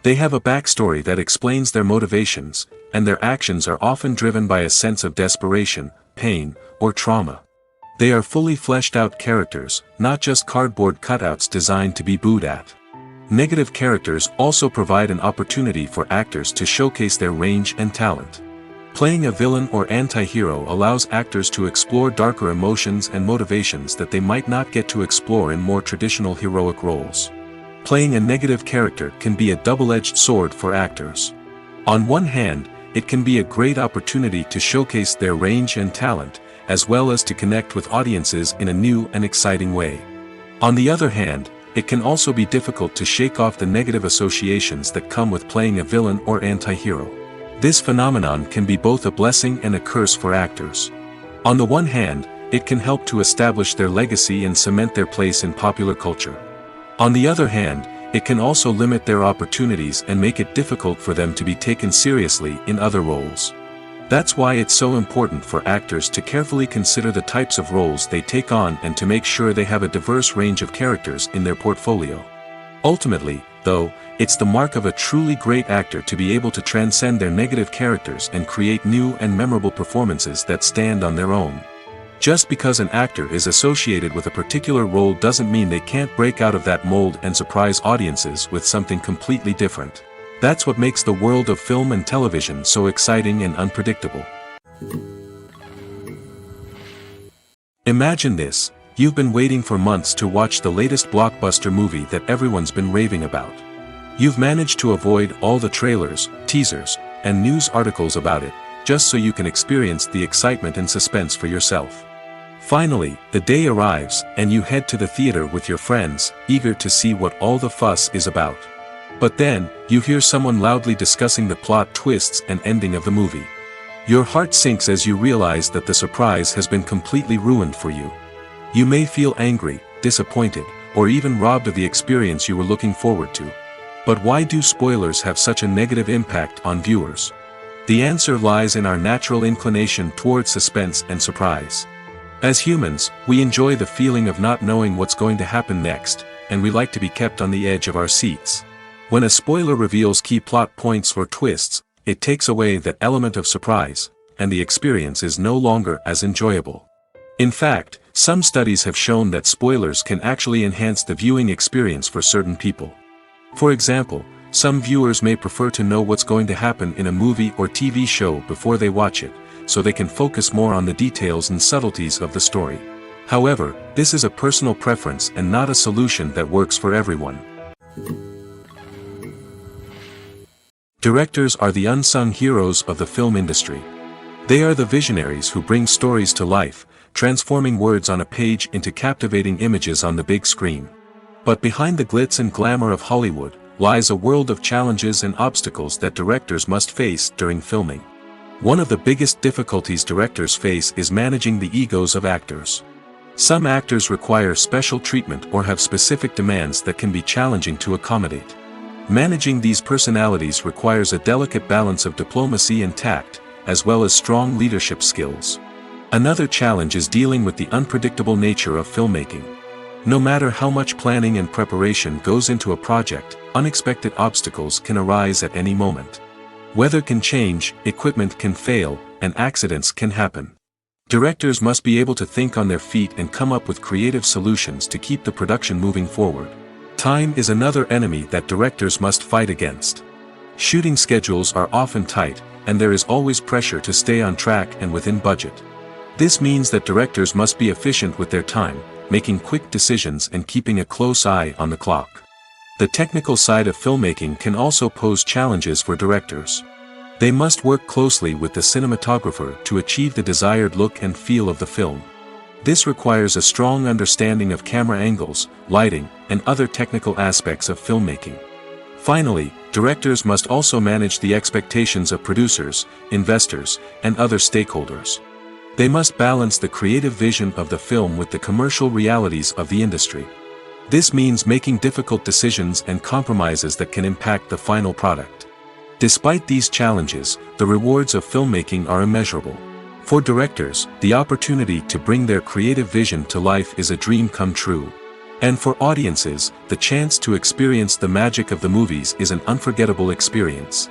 They have a backstory that explains their motivations, and their actions are often driven by a sense of desperation, pain, or trauma. They are fully fleshed out characters, not just cardboard cutouts designed to be booed at. Negative characters also provide an opportunity for actors to showcase their range and talent. Playing a villain or anti-hero allows actors to explore darker emotions and motivations that they might not get to explore in more traditional heroic roles. Playing a negative character can be a double-edged sword for actors. On one hand, it can be a great opportunity to showcase their range and talent, as well as to connect with audiences in a new and exciting way. On the other hand, it can also be difficult to shake off the negative associations that come with playing a villain or anti-hero. This phenomenon can be both a blessing and a curse for actors. On the one hand, it can help to establish their legacy and cement their place in popular culture. On the other hand, it can also limit their opportunities and make it difficult for them to be taken seriously in other roles. That's why it's so important for actors to carefully consider the types of roles they take on and to make sure they have a diverse range of characters in their portfolio. Ultimately, though, it's the mark of a truly great actor to be able to transcend their negative characters and create new and memorable performances that stand on their own. Just because an actor is associated with a particular role doesn't mean they can't break out of that mold and surprise audiences with something completely different. That's what makes the world of film and television so exciting and unpredictable. Imagine this: you've been waiting for months to watch the latest blockbuster movie that everyone's been raving about. You've managed to avoid all the trailers, teasers, and news articles about it, just so you can experience the excitement and suspense for yourself. Finally, the day arrives, and you head to the theater with your friends, eager to see what all the fuss is about. But then, you hear someone loudly discussing the plot twists and ending of the movie. Your heart sinks as you realize that the surprise has been completely ruined for you. You may feel angry, disappointed, or even robbed of the experience you were looking forward to. But why do spoilers have such a negative impact on viewers? The answer lies in our natural inclination toward suspense and surprise. As humans, we enjoy the feeling of not knowing what's going to happen next, and we like to be kept on the edge of our seats. When a spoiler reveals key plot points or twists, it takes away that element of surprise, and the experience is no longer as enjoyable. In fact, some studies have shown that spoilers can actually enhance the viewing experience for certain people. For example, some viewers may prefer to know what's going to happen in a movie or TV show before they watch it, so they can focus more on the details and subtleties of the story. However, this is a personal preference and not a solution that works for everyone. Directors are the unsung heroes of the film industry. They are the visionaries who bring stories to life, transforming words on a page into captivating images on the big screen. But behind the glitz and glamour of Hollywood, lies a world of challenges and obstacles that directors must face during filming. One of the biggest difficulties directors face is managing the egos of actors. Some actors require special treatment or have specific demands that can be challenging to accommodate. Managing these personalities requires a delicate balance of diplomacy and tact, as well as strong leadership skills. Another challenge is dealing with the unpredictable nature of filmmaking. No matter how much planning and preparation goes into a project, unexpected obstacles can arise at any moment. Weather can change, equipment can fail, and accidents can happen. Directors must be able to think on their feet and come up with creative solutions to keep the production moving forward. Time is another enemy that directors must fight against. Shooting schedules are often tight, and there is always pressure to stay on track and within budget. This means that directors must be efficient with their time, making quick decisions and keeping a close eye on the clock. The technical side of filmmaking can also pose challenges for directors. They must work closely with the cinematographer to achieve the desired look and feel of the film. This requires a strong understanding of camera angles, lighting, and other technical aspects of filmmaking. Finally, directors must also manage the expectations of producers, investors, and other stakeholders. They must balance the creative vision of the film with the commercial realities of the industry. This means making difficult decisions and compromises that can impact the final product. Despite these challenges, the rewards of filmmaking are immeasurable. For directors, the opportunity to bring their creative vision to life is a dream come true. And for audiences, the chance to experience the magic of the movies is an unforgettable experience.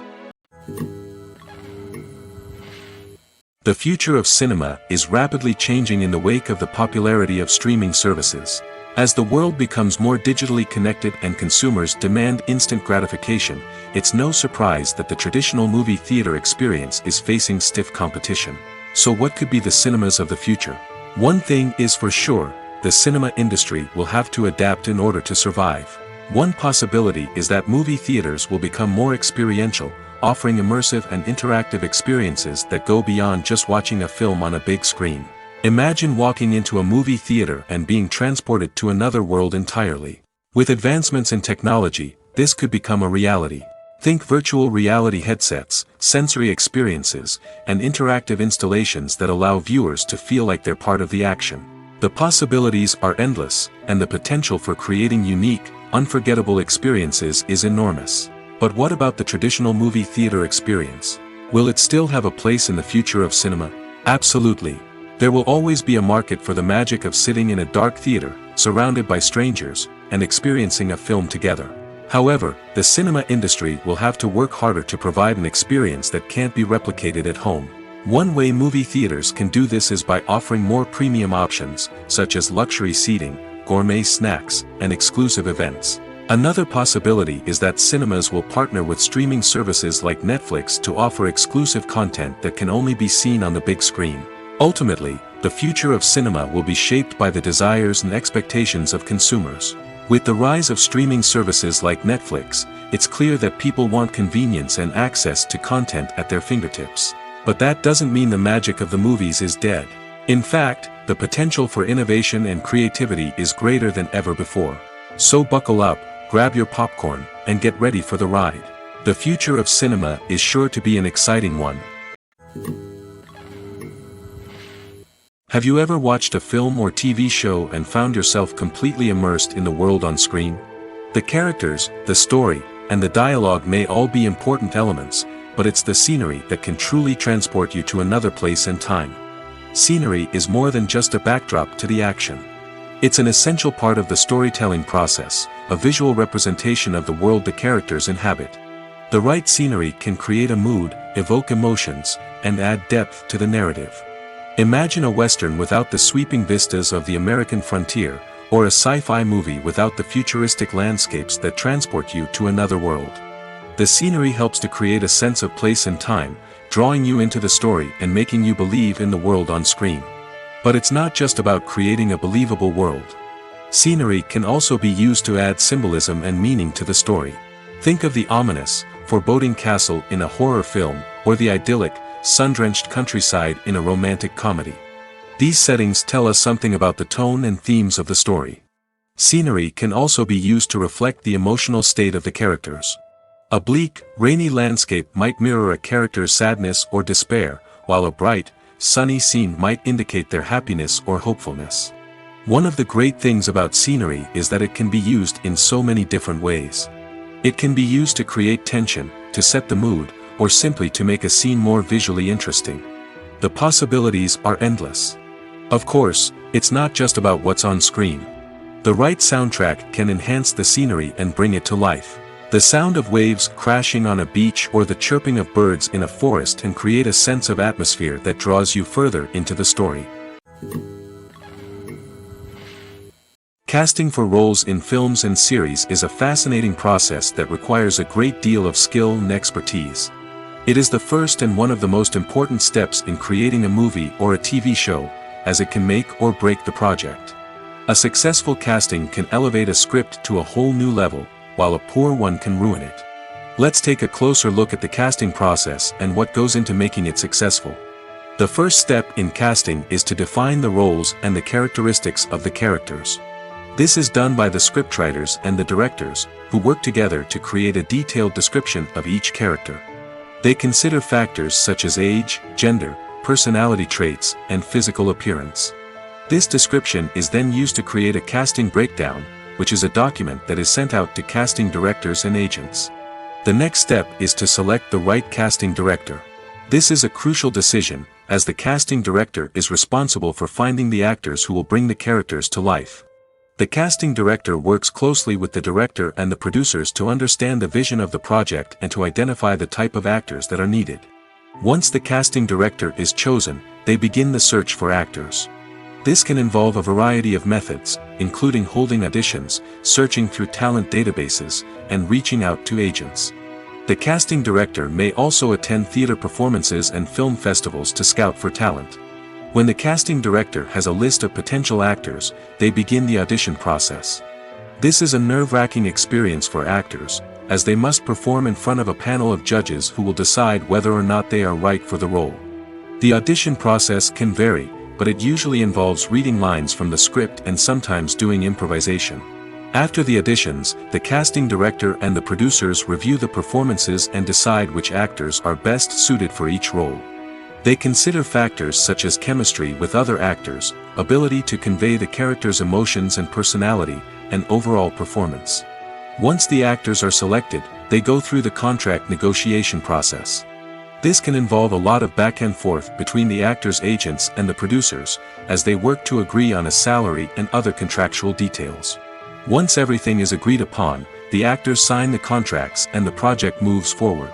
The future of cinema is rapidly changing in the wake of the popularity of streaming services. As the world becomes more digitally connected and consumers demand instant gratification, it's no surprise that the traditional movie theater experience is facing stiff competition. So what could be the cinemas of the future? One thing is for sure, the cinema industry will have to adapt in order to survive. One possibility is that movie theaters will become more experiential, offering immersive and interactive experiences that go beyond just watching a film on a big screen. Imagine walking into a movie theater and being transported to another world entirely. With advancements in technology, this could become a reality. Think virtual reality headsets, sensory experiences, and interactive installations that allow viewers to feel like they're part of the action. The possibilities are endless, and the potential for creating unique, unforgettable experiences is enormous. But what about the traditional movie theater experience? Will it still have a place in the future of cinema? Absolutely. There will always be a market for the magic of sitting in a dark theater, surrounded by strangers, and experiencing a film together. However, the cinema industry will have to work harder to provide an experience that can't be replicated at home. One way movie theaters can do this is by offering more premium options, such as luxury seating, gourmet snacks, and exclusive events. Another possibility is that cinemas will partner with streaming services like Netflix to offer exclusive content that can only be seen on the big screen. Ultimately, the future of cinema will be shaped by the desires and expectations of consumers. With the rise of streaming services like Netflix, it's clear that people want convenience and access to content at their fingertips. But that doesn't mean the magic of the movies is dead. In fact, the potential for innovation and creativity is greater than ever before. So buckle up, grab your popcorn, and get ready for the ride. The future of cinema is sure to be an exciting one. Have you ever watched a film or TV show and found yourself completely immersed in the world on screen? The characters, the story, and the dialogue may all be important elements, but it's the scenery that can truly transport you to another place and time. Scenery is more than just a backdrop to the action. It's an essential part of the storytelling process, a visual representation of the world the characters inhabit. The right scenery can create a mood, evoke emotions, and add depth to the narrative. Imagine a Western without the sweeping vistas of the American frontier, or a sci-fi movie without the futuristic landscapes that transport you to another world. The scenery helps to create a sense of place and time, drawing you into the story and making you believe in the world on screen. But it's not just about creating a believable world. Scenery can also be used to add symbolism and meaning to the story. Think of the ominous, foreboding castle in a horror film, or the idyllic, sun-drenched countryside in a romantic comedy. These settings tell us something about the tone and themes of the story. Scenery can also be used to reflect the emotional state of the characters. A bleak, rainy landscape might mirror a character's sadness or despair, while a bright, sunny scene might indicate their happiness or hopefulness. One of the great things about scenery is that it can be used in so many different ways. It can be used to create tension, to set the mood, or simply to make a scene more visually interesting. The possibilities are endless. Of course, it's not just about what's on screen. The right soundtrack can enhance the scenery and bring it to life. The sound of waves crashing on a beach or the chirping of birds in a forest can create a sense of atmosphere that draws you further into the story. Casting for roles in films and series is a fascinating process that requires a great deal of skill and expertise. It is the first and one of the most important steps in creating a movie or a TV show, as it can make or break the project. A successful casting can elevate a script to a whole new level, while a poor one can ruin it. Let's take a closer look at the casting process and what goes into making it successful. The first step in casting is to define the roles and the characteristics of the characters. This is done by the scriptwriters and the directors, who work together to create a detailed description of each character. They consider factors such as age, gender, personality traits, and physical appearance. This description is then used to create a casting breakdown, which is a document that is sent out to casting directors and agents. The next step is to select the right casting director. This is a crucial decision, as the casting director is responsible for finding the actors who will bring the characters to life. The casting director works closely with the director and the producers to understand the vision of the project and to identify the type of actors that are needed. Once the casting director is chosen, they begin the search for actors. This can involve a variety of methods, including holding auditions, searching through talent databases, and reaching out to agents. The casting director may also attend theater performances and film festivals to scout for talent. When the casting director has a list of potential actors, they begin the audition process. This is a nerve-wracking experience for actors, as they must perform in front of a panel of judges who will decide whether or not they are right for the role. The audition process can vary, but it usually involves reading lines from the script and sometimes doing improvisation. After the auditions, the casting director and the producers review the performances and decide which actors are best suited for each role. They consider factors such as chemistry with other actors, ability to convey the character's emotions and personality, and overall performance. Once the actors are selected, they go through the contract negotiation process. This can involve a lot of back and forth between the actors' agents and the producers, as they work to agree on a salary and other contractual details. Once everything is agreed upon, the actors sign the contracts and the project moves forward.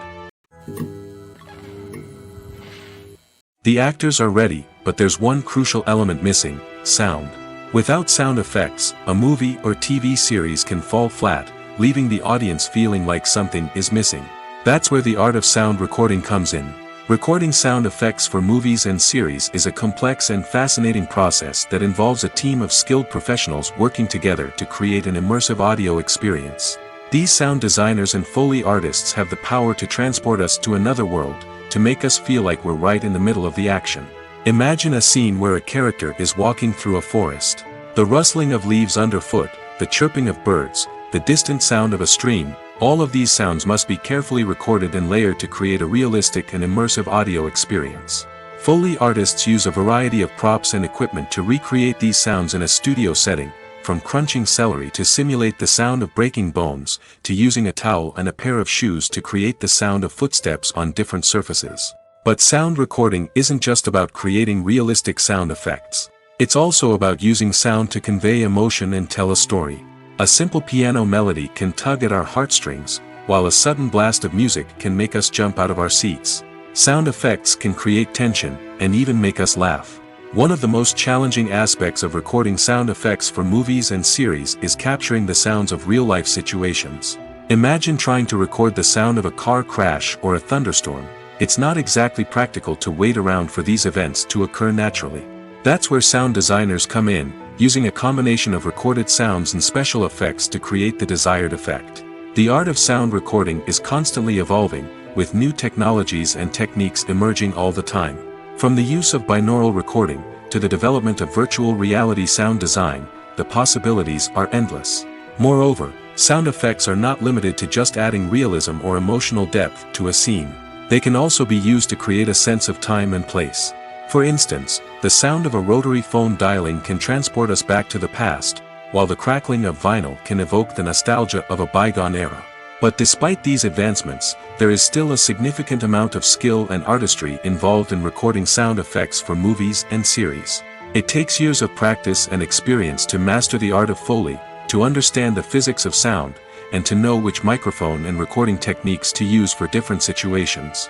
The actors are ready, but there's one crucial element missing: sound. Without sound effects, a movie or TV series can fall flat, leaving the audience feeling like something is missing. That's where the art of sound recording comes in. Recording sound effects for movies and series is a complex and fascinating process that involves a team of skilled professionals working together to create an immersive audio experience. These sound designers and Foley artists have the power to transport us to another world, to make us feel like we're right in the middle of the action. Imagine a scene where a character is walking through a forest. The rustling of leaves underfoot, the chirping of birds, the distant sound of a stream, all of these sounds must be carefully recorded and layered to create a realistic and immersive audio experience. Foley artists use a variety of props and equipment to recreate these sounds in a studio setting, from crunching celery to simulate the sound of breaking bones, to using a towel and a pair of shoes to create the sound of footsteps on different surfaces. But sound recording isn't just about creating realistic sound effects. It's also about using sound to convey emotion and tell a story. A simple piano melody can tug at our heartstrings, while a sudden blast of music can make us jump out of our seats. Sound effects can create tension, and even make us laugh. One of the most challenging aspects of recording sound effects for movies and series is capturing the sounds of real-life situations. Imagine trying to record the sound of a car crash or a thunderstorm. It's not exactly practical to wait around for these events to occur naturally. That's where sound designers come in, using a combination of recorded sounds and special effects to create the desired effect. The art of sound recording is constantly evolving, with new technologies and techniques emerging all the time. From the use of binaural recording, to the development of virtual reality sound design, the possibilities are endless. Moreover, sound effects are not limited to just adding realism or emotional depth to a scene. They can also be used to create a sense of time and place. For instance, the sound of a rotary phone dialing can transport us back to the past, while the crackling of vinyl can evoke the nostalgia of a bygone era. But despite these advancements, there is still a significant amount of skill and artistry involved in recording sound effects for movies and series. It takes years of practice and experience to master the art of Foley, to understand the physics of sound, and to know which microphone and recording techniques to use for different situations.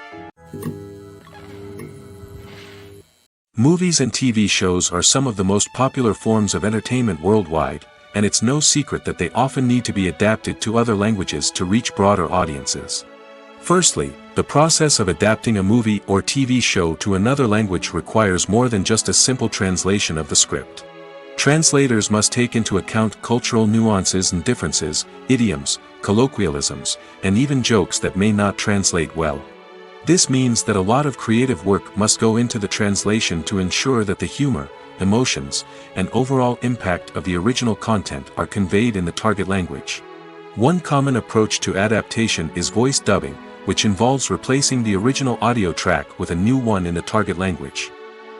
Movies and TV shows are some of the most popular forms of entertainment worldwide, and it's no secret that they often need to be adapted to other languages to reach broader audiences. Firstly, the process of adapting a movie or TV show to another language requires more than just a simple translation of the script. Translators must take into account cultural nuances and differences, idioms, colloquialisms, and even jokes that may not translate well. This means that a lot of creative work must go into the translation to ensure that the humor, emotions, and overall impact of the original content are conveyed in the target language. One common approach to adaptation is voice dubbing, which involves replacing the original audio track with a new one in the target language.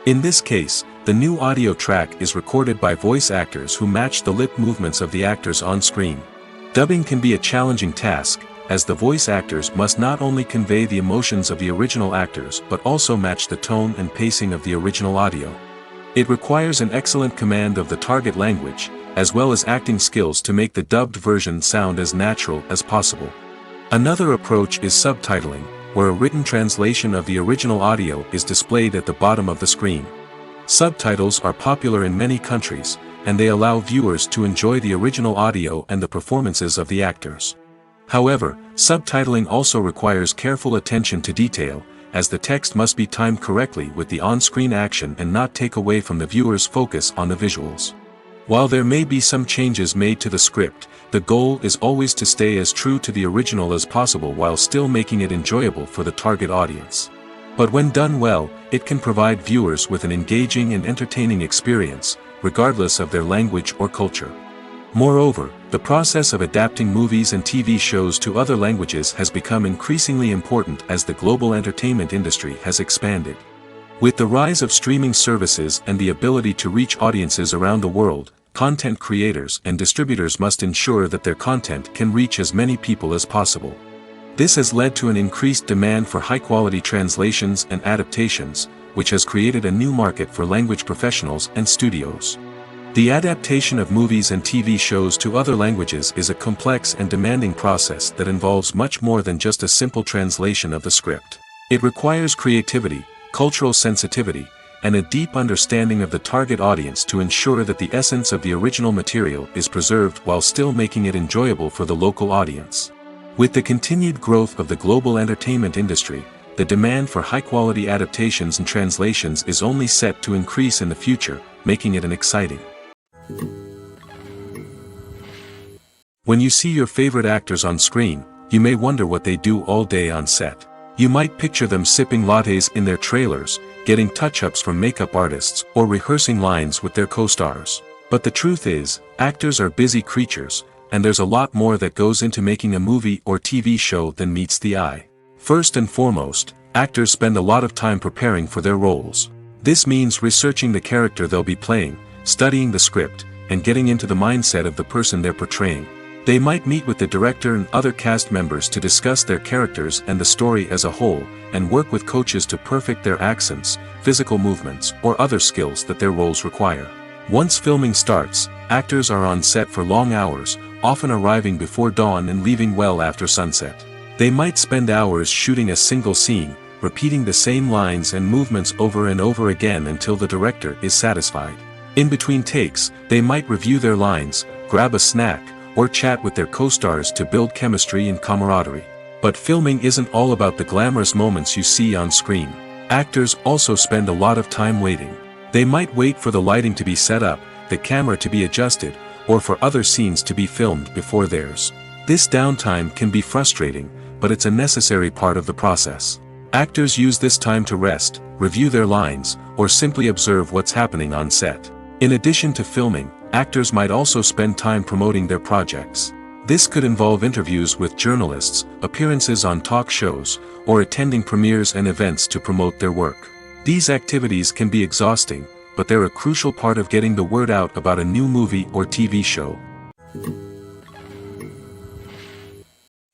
In this case, the new audio track is recorded by voice actors who match the lip movements of the actors on screen. Dubbing can be a challenging task, as the voice actors must not only convey the emotions of the original actors but also match the tone and pacing of the original audio. It requires an excellent command of the target language, as well as acting skills to make the dubbed version sound as natural as possible. Another approach is subtitling, where a written translation of the original audio is displayed at the bottom of the screen. Subtitles are popular in many countries, and they allow viewers to enjoy the original audio and the performances of the actors. However, subtitling also requires careful attention to detail, as the text must be timed correctly with the on-screen action and not take away from the viewer's focus on the visuals. While there may be some changes made to the script, the goal is always to stay as true to the original as possible while still making it enjoyable for the target audience. But when done well, it can provide viewers with an engaging and entertaining experience, regardless of their language or culture. Moreover, the process of adapting movies and TV shows to other languages has become increasingly important as the global entertainment industry has expanded. With the rise of streaming services and the ability to reach audiences around the world, content creators and distributors must ensure that their content can reach as many people as possible. This has led to an increased demand for high-quality translations and adaptations, which has created a new market for language professionals and studios. The adaptation of movies and TV shows to other languages is a complex and demanding process that involves much more than just a simple translation of the script. It requires creativity, cultural sensitivity, and a deep understanding of the target audience to ensure that the essence of the original material is preserved while still making it enjoyable for the local audience. With the continued growth of the global entertainment industry, the demand for high-quality adaptations and translations is only set to increase in the future, making it an exciting. When you see your favorite actors on screen, you may wonder what they do all day on set. You might picture them sipping lattes in their trailers, getting touch-ups from makeup artists, or rehearsing lines with their co-stars. But the truth is, actors are busy creatures, and there's a lot more that goes into making a movie or TV show than meets the eye. First and foremost, actors spend a lot of time preparing for their roles. This means researching the character they'll be playing, studying the script, and getting into the mindset of the person they're portraying. They might meet with the director and other cast members to discuss their characters and the story as a whole, and work with coaches to perfect their accents, physical movements, or other skills that their roles require. Once filming starts, actors are on set for long hours, often arriving before dawn and leaving well after sunset. They might spend hours shooting a single scene, repeating the same lines and movements over and over again until the director is satisfied. In between takes, they might review their lines, grab a snack, or chat with their co-stars to build chemistry and camaraderie. But filming isn't all about the glamorous moments you see on screen. Actors also spend a lot of time waiting. They might wait for the lighting to be set up, the camera to be adjusted, or for other scenes to be filmed before theirs. This downtime can be frustrating, but it's a necessary part of the process. Actors use this time to rest, review their lines, or simply observe what's happening on set. In addition to filming, actors might also spend time promoting their projects. This could involve interviews with journalists, appearances on talk shows, or attending premieres and events to promote their work. These activities can be exhausting, but they're a crucial part of getting the word out about a new movie or TV show.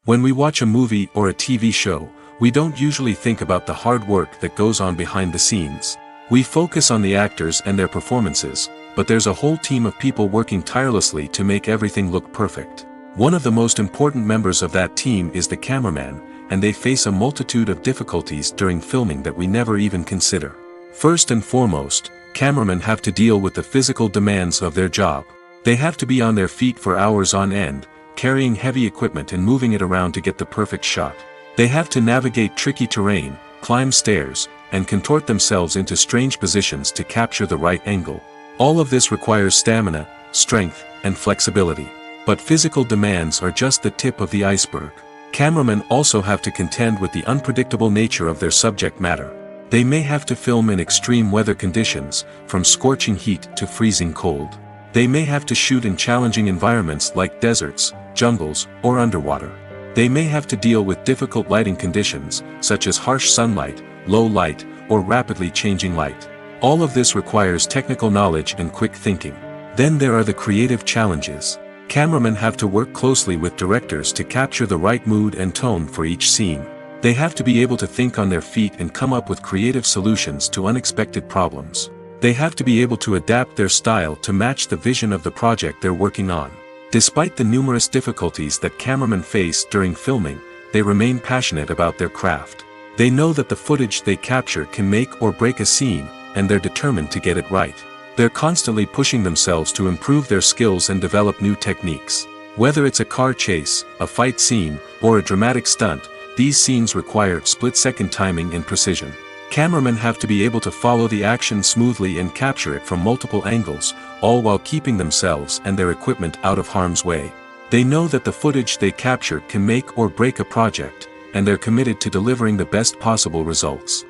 When we watch a movie or a TV show, we don't usually think about the hard work that goes on behind the scenes. We focus on the actors and their performances, but there's a whole team of people working tirelessly to make everything look perfect. One of the most important members of that team is the cameraman, and they face a multitude of difficulties during filming that we never even consider. First and foremost, cameramen have to deal with the physical demands of their job. They have to be on their feet for hours on end, carrying heavy equipment and moving it around to get the perfect shot. They have to navigate tricky terrain, climb stairs, and contort themselves into strange positions to capture the right angle. All of this requires stamina, strength, and flexibility. But physical demands are just the tip of the iceberg. Cameramen also have to contend with the unpredictable nature of their subject matter. They may have to film in extreme weather conditions, from scorching heat to freezing cold. They may have to shoot in challenging environments like deserts, jungles, or underwater. They may have to deal with difficult lighting conditions, such as harsh sunlight, low light, or rapidly changing light. All of this requires technical knowledge and quick thinking. Then there are the creative challenges. Cameramen have to work closely with directors to capture the right mood and tone for each scene. They have to be able to think on their feet and come up with creative solutions to unexpected problems. They have to be able to adapt their style to match the vision of the project they're working on. Despite the numerous difficulties that cameramen face during filming, they remain passionate about their craft. They know that the footage they capture can make or break a scene, and they're determined to get it right. They're constantly pushing themselves to improve their skills and develop new techniques. Whether it's a car chase, a fight scene, or a dramatic stunt, these scenes require split-second timing and precision. Cameramen have to be able to follow the action smoothly and capture it from multiple angles, all while keeping themselves and their equipment out of harm's way. They know that the footage they capture can make or break a project, and they're committed to delivering the best possible results.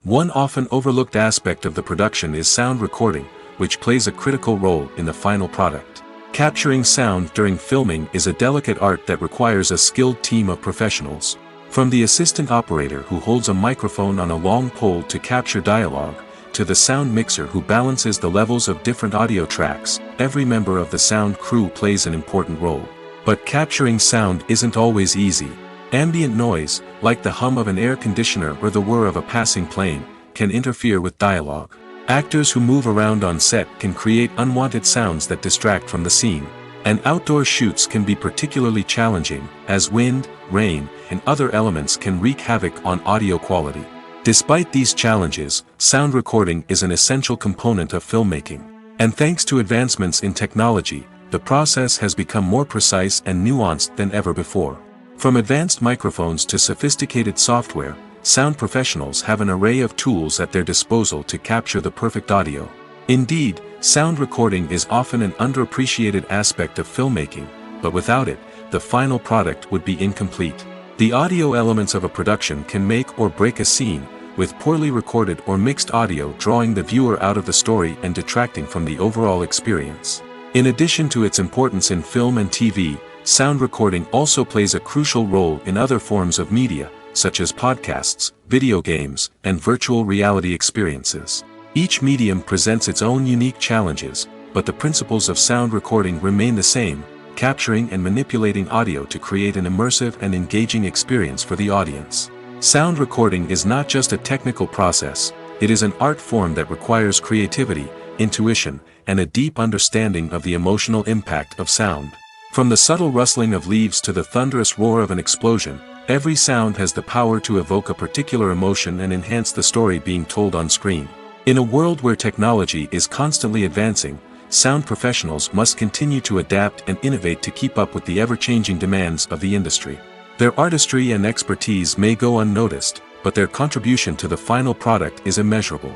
One often overlooked aspect of the production is sound recording, which plays a critical role in the final product. Capturing sound during filming is a delicate art that requires a skilled team of professionals. From the assistant operator who holds a microphone on a long pole to capture dialogue, to the sound mixer who balances the levels of different audio tracks, every member of the sound crew plays an important role. But capturing sound isn't always easy. Ambient noise, like the hum of an air conditioner or the whir of a passing plane, can interfere with dialogue. Actors who move around on set can create unwanted sounds that distract from the scene. And outdoor shoots can be particularly challenging, as wind, rain, and other elements can wreak havoc on audio quality. Despite these challenges, sound recording is an essential component of filmmaking. And thanks to advancements in technology, the process has become more precise and nuanced than ever before. From advanced microphones to sophisticated software, sound professionals have an array of tools at their disposal to capture the perfect audio. Indeed, sound recording is often an underappreciated aspect of filmmaking, but without it, the final product would be incomplete. The audio elements of a production can make or break a scene, with poorly recorded or mixed audio drawing the viewer out of the story and detracting from the overall experience. In addition to its importance in film and TV, sound recording also plays a crucial role in other forms of media, such as podcasts, video games, and virtual reality experiences. Each medium presents its own unique challenges, but the principles of sound recording remain the same, capturing and manipulating audio to create an immersive and engaging experience for the audience. Sound recording is not just a technical process, it is an art form that requires creativity, intuition, and a deep understanding of the emotional impact of sound. From the subtle rustling of leaves to the thunderous roar of an explosion, every sound has the power to evoke a particular emotion and enhance the story being told on screen. In a world where technology is constantly advancing, sound professionals must continue to adapt and innovate to keep up with the ever-changing demands of the industry. Their artistry and expertise may go unnoticed, but their contribution to the final product is immeasurable.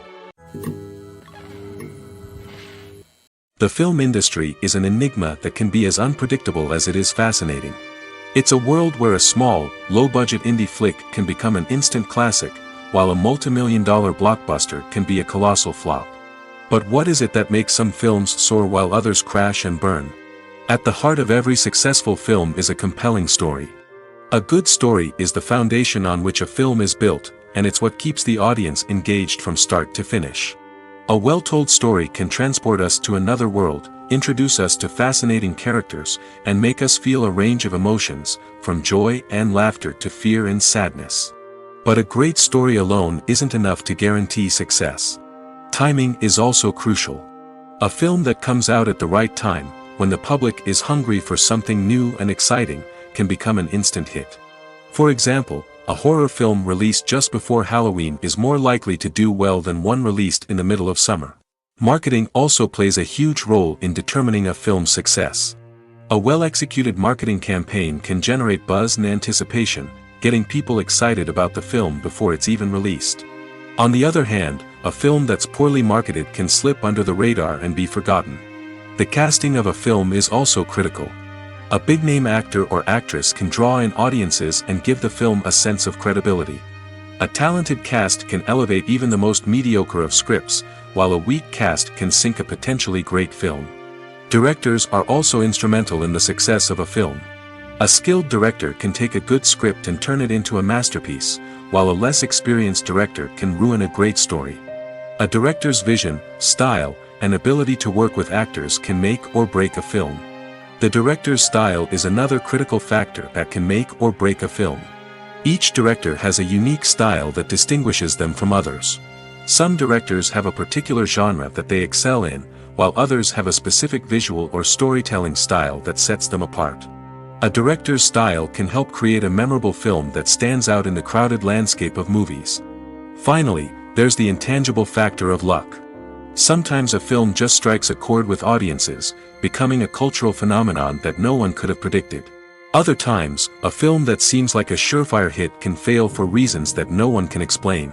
The film industry is an enigma that can be as unpredictable as it is fascinating. It's a world where a small, low-budget indie flick can become an instant classic, while a multi-million-dollar blockbuster can be a colossal flop. But what is it that makes some films soar while others crash and burn? At the heart of every successful film is a compelling story. A good story is the foundation on which a film is built, and it's what keeps the audience engaged from start to finish. A well-told story can transport us to another world, introduce us to fascinating characters, and make us feel a range of emotions, from joy and laughter to fear and sadness. But a great story alone isn't enough to guarantee success. Timing is also crucial. A film that comes out at the right time, when the public is hungry for something new and exciting, can become an instant hit. For example, a horror film released just before Halloween is more likely to do well than one released in the middle of summer. Marketing also plays a huge role in determining a film's success. A well-executed marketing campaign can generate buzz and anticipation, getting people excited about the film before it's even released. On the other hand, a film that's poorly marketed can slip under the radar and be forgotten. The casting of a film is also critical. A big-name actor or actress can draw in audiences and give the film a sense of credibility. A talented cast can elevate even the most mediocre of scripts, while a weak cast can sink a potentially great film. Directors are also instrumental in the success of a film. A skilled director can take a good script and turn it into a masterpiece, while a less experienced director can ruin a great story. A director's vision, style, and ability to work with actors can make or break a film. The director's style is another critical factor that can make or break a film. Each director has a unique style that distinguishes them from others. Some directors have a particular genre that they excel in, while others have a specific visual or storytelling style that sets them apart. A director's style can help create a memorable film that stands out in the crowded landscape of movies. Finally, there's the intangible factor of luck. Sometimes a film just strikes a chord with audiences, becoming a cultural phenomenon that no one could have predicted. Other times, a film that seems like a surefire hit can fail for reasons that no one can explain.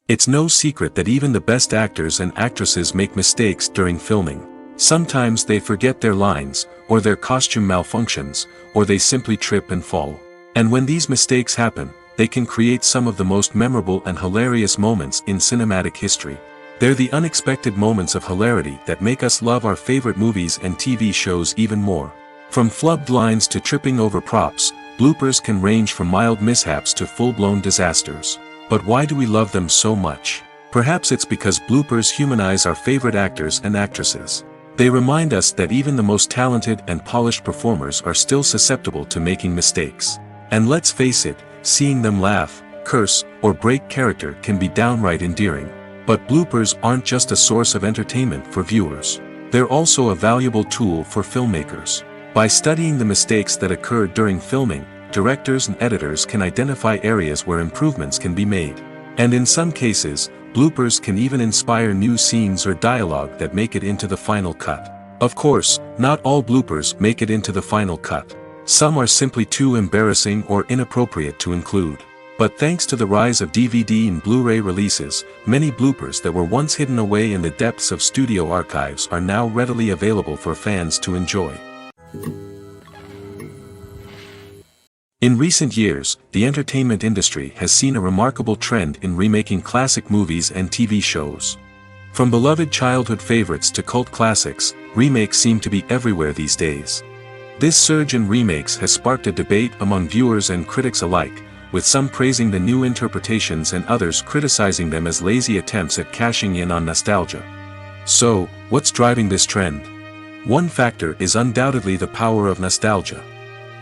It's no secret that even the best actors and actresses make mistakes during filming. Sometimes they forget their lines, or their costume malfunctions, or they simply trip and fall. And when these mistakes happen, they can create some of the most memorable and hilarious moments in cinematic history. They're the unexpected moments of hilarity that make us love our favorite movies and TV shows even more. From flubbed lines to tripping over props, bloopers can range from mild mishaps to full-blown disasters. But why do we love them so much? Perhaps it's because bloopers humanize our favorite actors and actresses. They remind us that even the most talented and polished performers are still susceptible to making mistakes. And let's face it, seeing them laugh, curse, or break character can be downright endearing. But bloopers aren't just a source of entertainment for viewers. They're also a valuable tool for filmmakers. By studying the mistakes that occurred during filming, directors and editors can identify areas where improvements can be made. And in some cases, bloopers can even inspire new scenes or dialogue that make it into the final cut. Of course, not all bloopers make it into the final cut. Some are simply too embarrassing or inappropriate to include. But thanks to the rise of DVD and Blu-ray releases, many bloopers that were once hidden away in the depths of studio archives are now readily available for fans to enjoy. In recent years, the entertainment industry has seen a remarkable trend in remaking classic movies and TV shows. From beloved childhood favorites to cult classics, remakes seem to be everywhere these days. This surge in remakes has sparked a debate among viewers and critics alike, with some praising the new interpretations and others criticizing them as lazy attempts at cashing in on nostalgia. So, what's driving this trend? One factor is undoubtedly the power of nostalgia.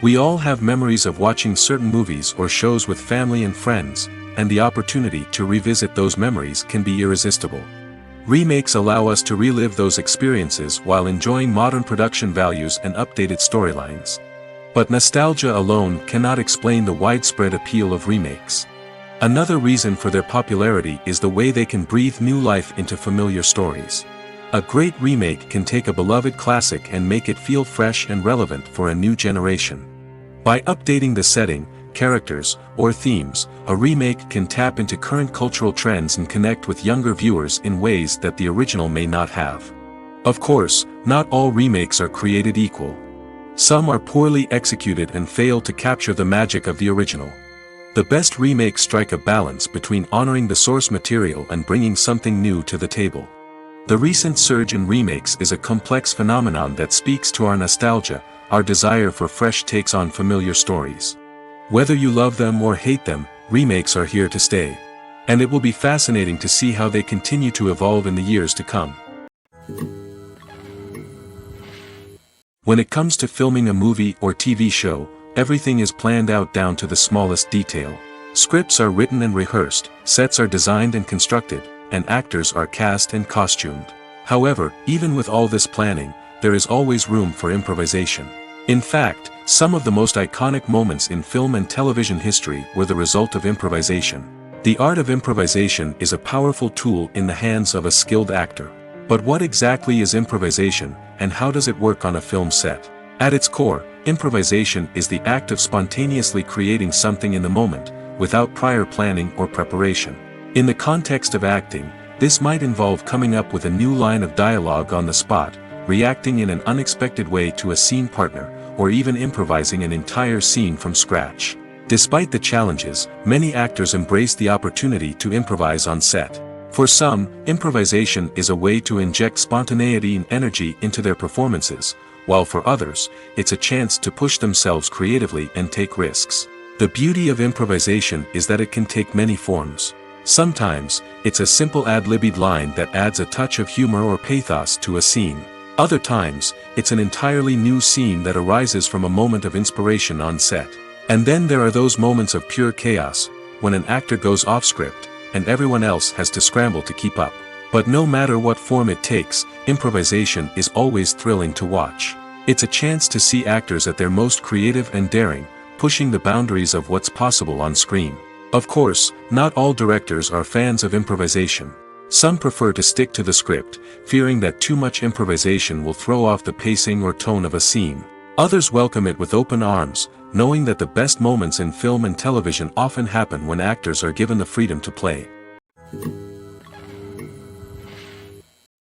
We all have memories of watching certain movies or shows with family and friends, and the opportunity to revisit those memories can be irresistible. Remakes allow us to relive those experiences while enjoying modern production values and updated storylines. But nostalgia alone cannot explain the widespread appeal of remakes. Another reason for their popularity is the way they can breathe new life into familiar stories. A great remake can take a beloved classic and make it feel fresh and relevant for a new generation. By updating the setting, characters, or themes, a remake can tap into current cultural trends and connect with younger viewers in ways that the original may not have. Of course, not all remakes are created equal. Some are poorly executed and fail to capture the magic of the original. The best remakes strike a balance between honoring the source material and bringing something new to the table. The recent surge in remakes is a complex phenomenon that speaks to our nostalgia, our desire for fresh takes on familiar stories. Whether you love them or hate them, remakes are here to stay. And it will be fascinating to see how they continue to evolve in the years to come. When it comes to filming a movie or TV show, everything is planned out down to the smallest detail. Scripts are written and rehearsed, sets are designed and constructed, and actors are cast and costumed. However, even with all this planning, there is always room for improvisation. In fact, some of the most iconic moments in film and television history were the result of improvisation. The art of improvisation is a powerful tool in the hands of a skilled actor. But what exactly is improvisation, and how does it work on a film set? At its core, improvisation is the act of spontaneously creating something in the moment, without prior planning or preparation. In the context of acting, this might involve coming up with a new line of dialogue on the spot, reacting in an unexpected way to a scene partner, or even improvising an entire scene from scratch. Despite the challenges, many actors embrace the opportunity to improvise on set. For some, improvisation is a way to inject spontaneity and energy into their performances, while for others, it's a chance to push themselves creatively and take risks. The beauty of improvisation is that it can take many forms. Sometimes, it's a simple ad-libbed line that adds a touch of humor or pathos to a scene. Other times, it's an entirely new scene that arises from a moment of inspiration on set. And then there are those moments of pure chaos, when an actor goes off script, and everyone else has to scramble to keep up. But no matter what form it takes, improvisation is always thrilling to watch. It's a chance to see actors at their most creative and daring, pushing the boundaries of what's possible on screen. Of course, not all directors are fans of improvisation. Some prefer to stick to the script, fearing that too much improvisation will throw off the pacing or tone of a scene. Others welcome it with open arms, knowing that the best moments in film and television often happen when actors are given the freedom to play.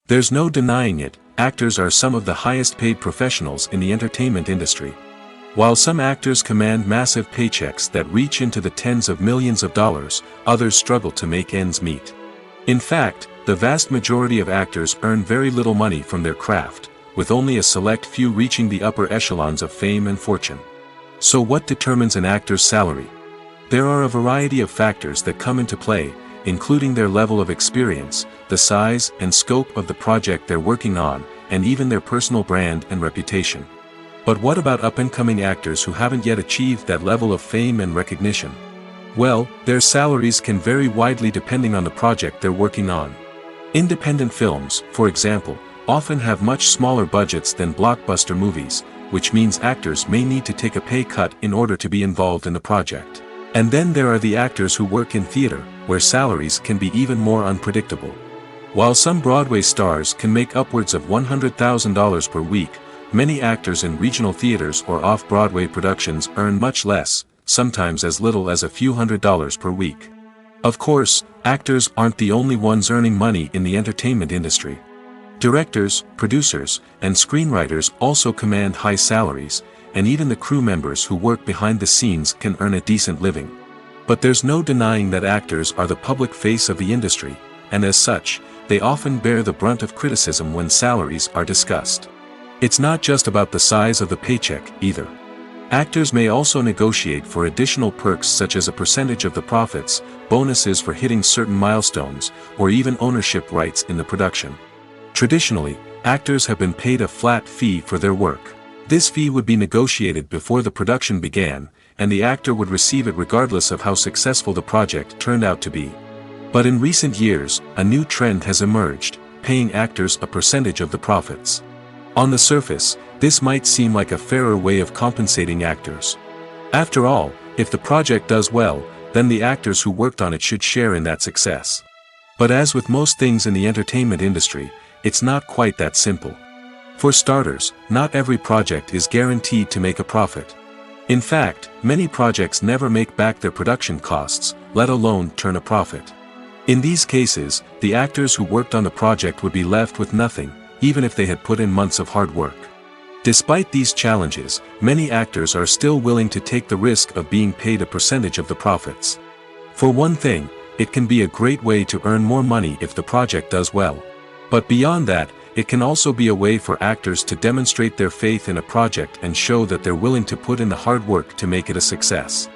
There's no denying it, actors are some of the highest paid professionals in the entertainment industry. While some actors command massive paychecks that reach into the tens of millions of dollars, others struggle to make ends meet. In fact, the vast majority of actors earn very little money from their craft, with only a select few reaching the upper echelons of fame and fortune. So what determines an actor's salary? There are a variety of factors that come into play, including their level of experience, the size and scope of the project they're working on, and even their personal brand and reputation. But what about up-and-coming actors who haven't yet achieved that level of fame and recognition? Well, their salaries can vary widely depending on the project they're working on. Independent films, for example, often have much smaller budgets than blockbuster movies, which means actors may need to take a pay cut in order to be involved in the project. And then there are the actors who work in theater, where salaries can be even more unpredictable. While some Broadway stars can make upwards of $100,000 per week, many actors in regional theaters or off-Broadway productions earn much less, sometimes as little as a few $100s per week. Of course, actors aren't the only ones earning money in the entertainment industry. Directors, producers, and screenwriters also command high salaries, and even the crew members who work behind the scenes can earn a decent living. But there's no denying that actors are the public face of the industry, and as such, they often bear the brunt of criticism when salaries are discussed. It's not just about the size of the paycheck, either. Actors may also negotiate for additional perks such as a percentage of the profits, bonuses for hitting certain milestones, or even ownership rights in the production. Traditionally, actors have been paid a flat fee for their work. This fee would be negotiated before the production began, and the actor would receive it regardless of how successful the project turned out to be. But in recent years, a new trend has emerged, paying actors a percentage of the profits. On the surface, this might seem like a fairer way of compensating actors. After all, if the project does well, then the actors who worked on it should share in that success. But as with most things in the entertainment industry, it's not quite that simple. For starters, not every project is guaranteed to make a profit. In fact, many projects never make back their production costs, let alone turn a profit. In these cases, the actors who worked on the project would be left with nothing, even if they had put in months of hard work. Despite these challenges, many actors are still willing to take the risk of being paid a percentage of the profits. For one thing, it can be a great way to earn more money if the project does well. But beyond that, it can also be a way for actors to demonstrate their faith in a project and show that they're willing to put in the hard work to make it a success.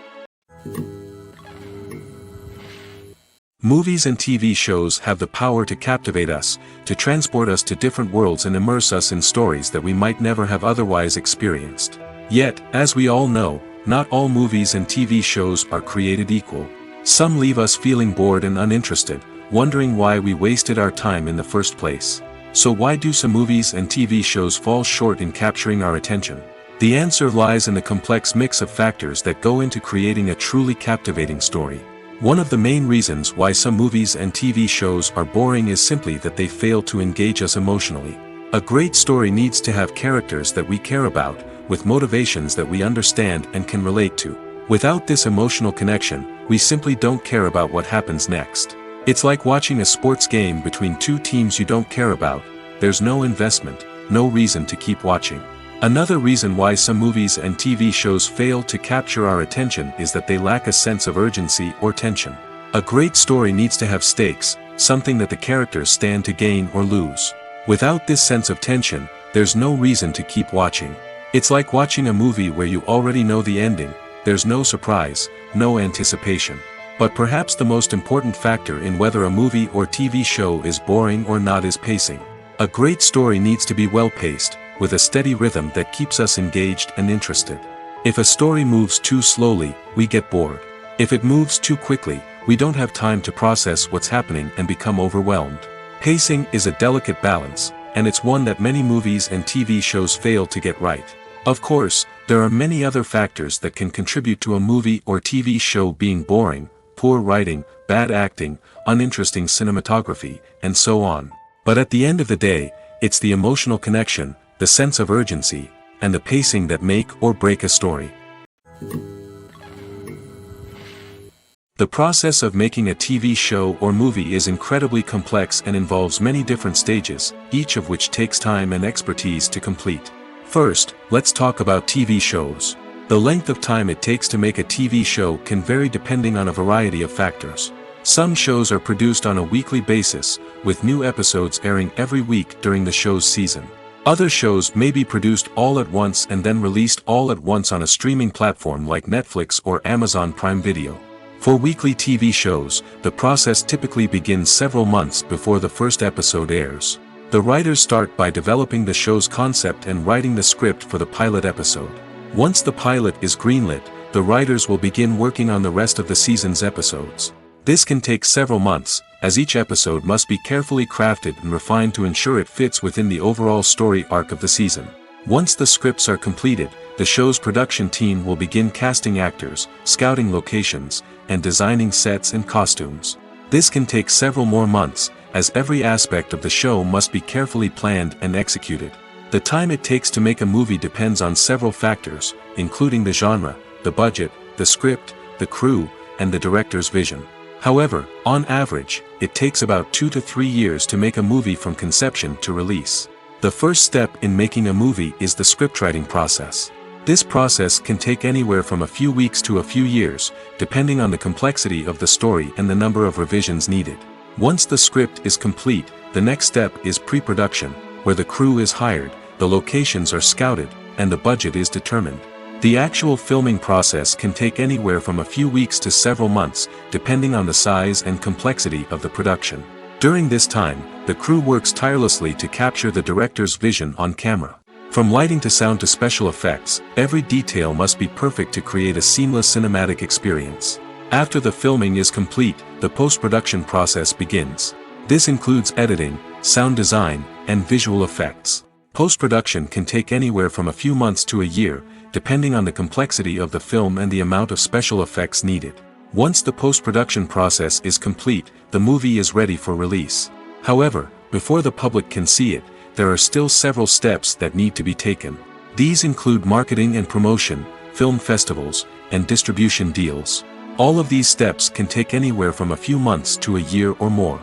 Movies and TV shows have the power to captivate us, to transport us to different worlds and immerse us in stories that we might never have otherwise experienced. Yet, as we all know, not all movies and TV shows are created equal. Some leave us feeling bored and uninterested, wondering why we wasted our time in the first place. So why do some movies and TV shows fall short in capturing our attention? The answer lies in the complex mix of factors that go into creating a truly captivating story. One of the main reasons why some movies and TV shows are boring is simply that they fail to engage us emotionally. A great story needs to have characters that we care about, with motivations that we understand and can relate to. Without this emotional connection, we simply don't care about what happens next. It's like watching a sports game between two teams you don't care about. There's no investment, no reason to keep watching. Another reason why some movies and TV shows fail to capture our attention is that they lack a sense of urgency or tension. A great story needs to have stakes, something that the characters stand to gain or lose. Without this sense of tension, there's no reason to keep watching. It's like watching a movie where you already know the ending. There's no surprise, no anticipation. But perhaps the most important factor in whether a movie or TV show is boring or not is pacing. A great story needs to be well-paced, with a steady rhythm that keeps us engaged and interested. If a story moves too slowly, we get bored. If it moves too quickly, we don't have time to process what's happening and become overwhelmed. Pacing is a delicate balance, and it's one that many movies and TV shows fail to get right. Of course, there are many other factors that can contribute to a movie or TV show being boring: poor writing, bad acting, uninteresting cinematography, and so on. But at the end of the day, it's the emotional connection, the sense of urgency, and the pacing that make or break a story. The process of making a TV show or movie is incredibly complex and involves many different stages, each of which takes time and expertise to complete. First, let's talk about TV shows. The length of time it takes to make a TV show can vary depending on a variety of factors. Some shows are produced on a weekly basis, with new episodes airing every week during the show's season. Other shows may be produced all at once and then released all at once on a streaming platform like Netflix or Amazon Prime Video. For weekly TV shows, the process typically begins several months before the first episode airs. The writers start by developing the show's concept and writing the script for the pilot episode. Once the pilot is greenlit, the writers will begin working on the rest of the season's episodes. This can take several months, as each episode must be carefully crafted and refined to ensure it fits within the overall story arc of the season. Once the scripts are completed, the show's production team will begin casting actors, scouting locations, and designing sets and costumes. This can take several more months, as every aspect of the show must be carefully planned and executed. The time it takes to make a movie depends on several factors, including the genre, the budget, the script, the crew, and the director's vision. However, on average, it takes about 2 to 3 years to make a movie from conception to release. The first step in making a movie is the scriptwriting process. This process can take anywhere from a few weeks to a few years, depending on the complexity of the story and the number of revisions needed. Once the script is complete, the next step is pre-production, where the crew is hired, the locations are scouted, and the budget is determined. The actual filming process can take anywhere from a few weeks to several months, depending on the size and complexity of the production. During this time, the crew works tirelessly to capture the director's vision on camera. From lighting to sound to special effects, every detail must be perfect to create a seamless cinematic experience. After the filming is complete, the post-production process begins. This includes editing, sound design, and visual effects. Post-production can take anywhere from a few months to a year, depending on the complexity of the film and the amount of special effects needed. Once the post-production process is complete, the movie is ready for release. However, before the public can see it, there are still several steps that need to be taken. These include marketing and promotion, film festivals, and distribution deals. All of these steps can take anywhere from a few months to a year or more.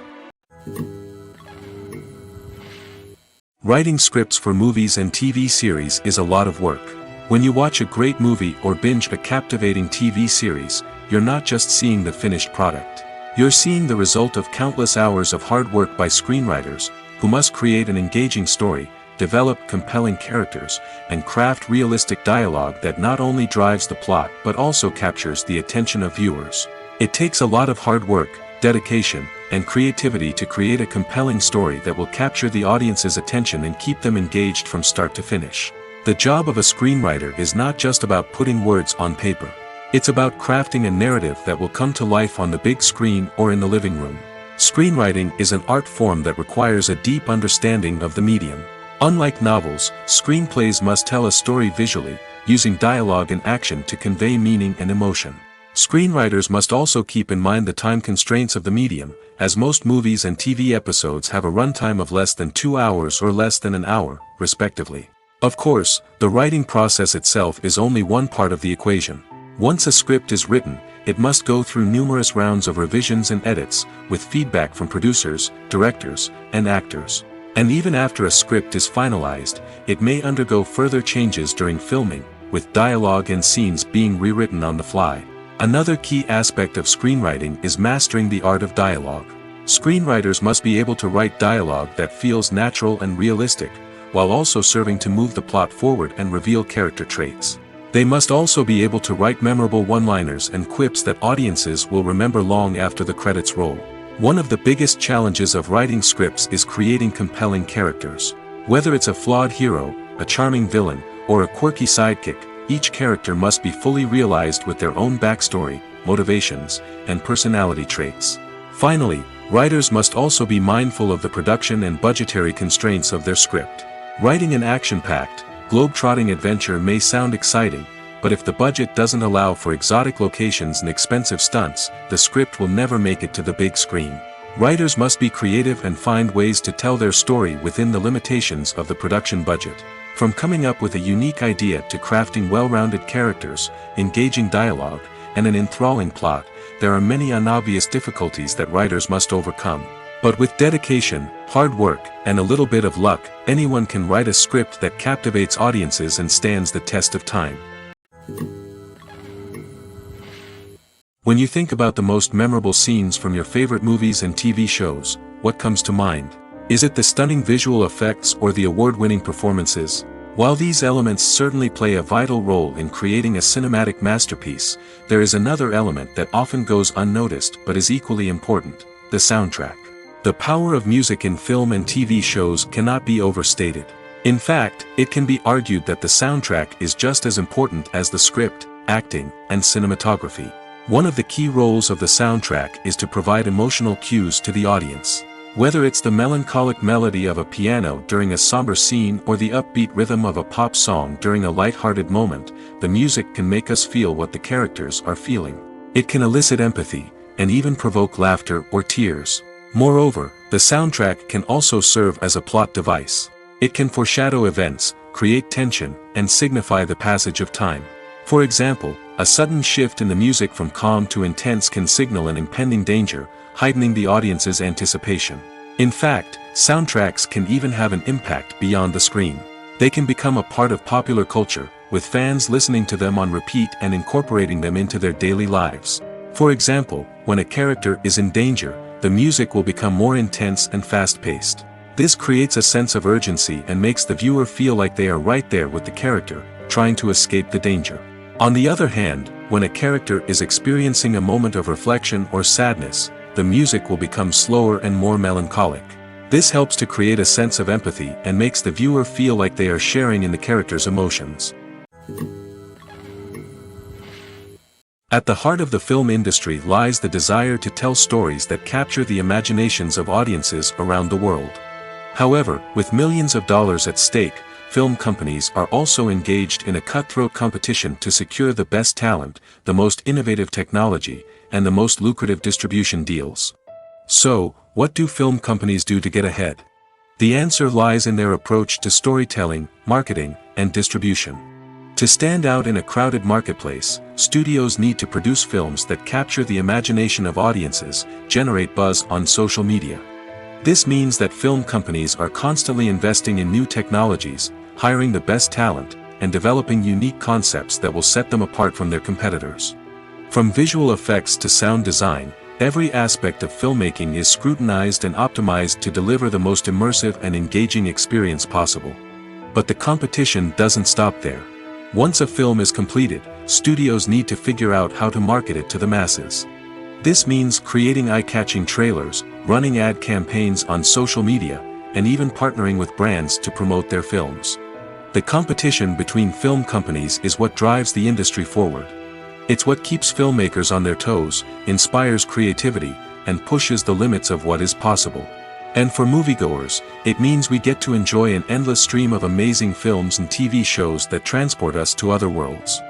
Writing scripts for movies and TV series is a lot of work. When you watch a great movie or binge a captivating TV series, you're not just seeing the finished product. You're seeing the result of countless hours of hard work by screenwriters, who must create an engaging story, develop compelling characters, and craft realistic dialogue that not only drives the plot but also captures the attention of viewers. It takes a lot of hard work, dedication, and creativity to create a compelling story that will capture the audience's attention and keep them engaged from start to finish. The job of a screenwriter is not just about putting words on paper. It's about crafting a narrative that will come to life on the big screen or in the living room. Screenwriting is an art form that requires a deep understanding of the medium. Unlike novels, screenplays must tell a story visually, using dialogue and action to convey meaning and emotion. Screenwriters must also keep in mind the time constraints of the medium, as most movies and TV episodes have a runtime of less than 2 hours or less than an hour, respectively. Of course, the writing process itself is only one part of the equation. Once a script is written, it must go through numerous rounds of revisions and edits, with feedback from producers, directors, and actors. And even after a script is finalized, it may undergo further changes during filming, with dialogue and scenes being rewritten on the fly. Another key aspect of screenwriting is mastering the art of dialogue. Screenwriters must be able to write dialogue that feels natural and realistic, while also serving to move the plot forward and reveal character traits. They must also be able to write memorable one-liners and quips that audiences will remember long after the credits roll. One of the biggest challenges of writing scripts is creating compelling characters. Whether it's a flawed hero, a charming villain, or a quirky sidekick, each character must be fully realized with their own backstory, motivations, and personality traits. Finally, writers must also be mindful of the production and budgetary constraints of their script. Writing an action-packed, globe-trotting adventure may sound exciting, but if the budget doesn't allow for exotic locations and expensive stunts, the script will never make it to the big screen. Writers must be creative and find ways to tell their story within the limitations of the production budget. From coming up with a unique idea to crafting well-rounded characters, engaging dialogue, and an enthralling plot, there are many unobvious difficulties that writers must overcome. But with dedication, hard work, and a little bit of luck, anyone can write a script that captivates audiences and stands the test of time. When you think about the most memorable scenes from your favorite movies and TV shows, what comes to mind? Is it the stunning visual effects or the award-winning performances? While these elements certainly play a vital role in creating a cinematic masterpiece, there is another element that often goes unnoticed but is equally important: the soundtrack. The power of music in film and TV shows cannot be overstated. In fact, it can be argued that the soundtrack is just as important as the script, acting, and cinematography. One of the key roles of the soundtrack is to provide emotional cues to the audience. Whether it's the melancholic melody of a piano during a somber scene or the upbeat rhythm of a pop song during a light-hearted moment, the music can make us feel what the characters are feeling. It can elicit empathy, and even provoke laughter or tears. Moreover, the soundtrack can also serve as a plot device. It can foreshadow events, create tension, and signify the passage of time. For example, a sudden shift in the music from calm to intense can signal an impending danger, heightening the audience's anticipation. In fact, soundtracks can even have an impact beyond the screen. They can become a part of popular culture, with fans listening to them on repeat and incorporating them into their daily lives. For example, when a character is in danger, the music will become more intense and fast-paced. This creates a sense of urgency and makes the viewer feel like they are right there with the character, trying to escape the danger. On the other hand, when a character is experiencing a moment of reflection or sadness, the music will become slower and more melancholic. This helps to create a sense of empathy and makes the viewer feel like they are sharing in the character's emotions. At the heart of the film industry lies the desire to tell stories that capture the imaginations of audiences around the world. However, with millions of dollars at stake, film companies are also engaged in a cutthroat competition to secure the best talent, the most innovative technology, and the most lucrative distribution deals. So, what do film companies do to get ahead? The answer lies in their approach to storytelling, marketing, and distribution. To stand out in a crowded marketplace, studios need to produce films that capture the imagination of audiences, generate buzz on social media. This means that film companies are constantly investing in new technologies, hiring the best talent, and developing unique concepts that will set them apart from their competitors. From visual effects to sound design, every aspect of filmmaking is scrutinized and optimized to deliver the most immersive and engaging experience possible. But the competition doesn't stop there. Once a film is completed, studios need to figure out how to market it to the masses. This means creating eye-catching trailers, running ad campaigns on social media, and even partnering with brands to promote their films. The competition between film companies is what drives the industry forward. It's what keeps filmmakers on their toes, inspires creativity, and pushes the limits of what is possible. And for moviegoers, it means we get to enjoy an endless stream of amazing films and TV shows that transport us to other worlds.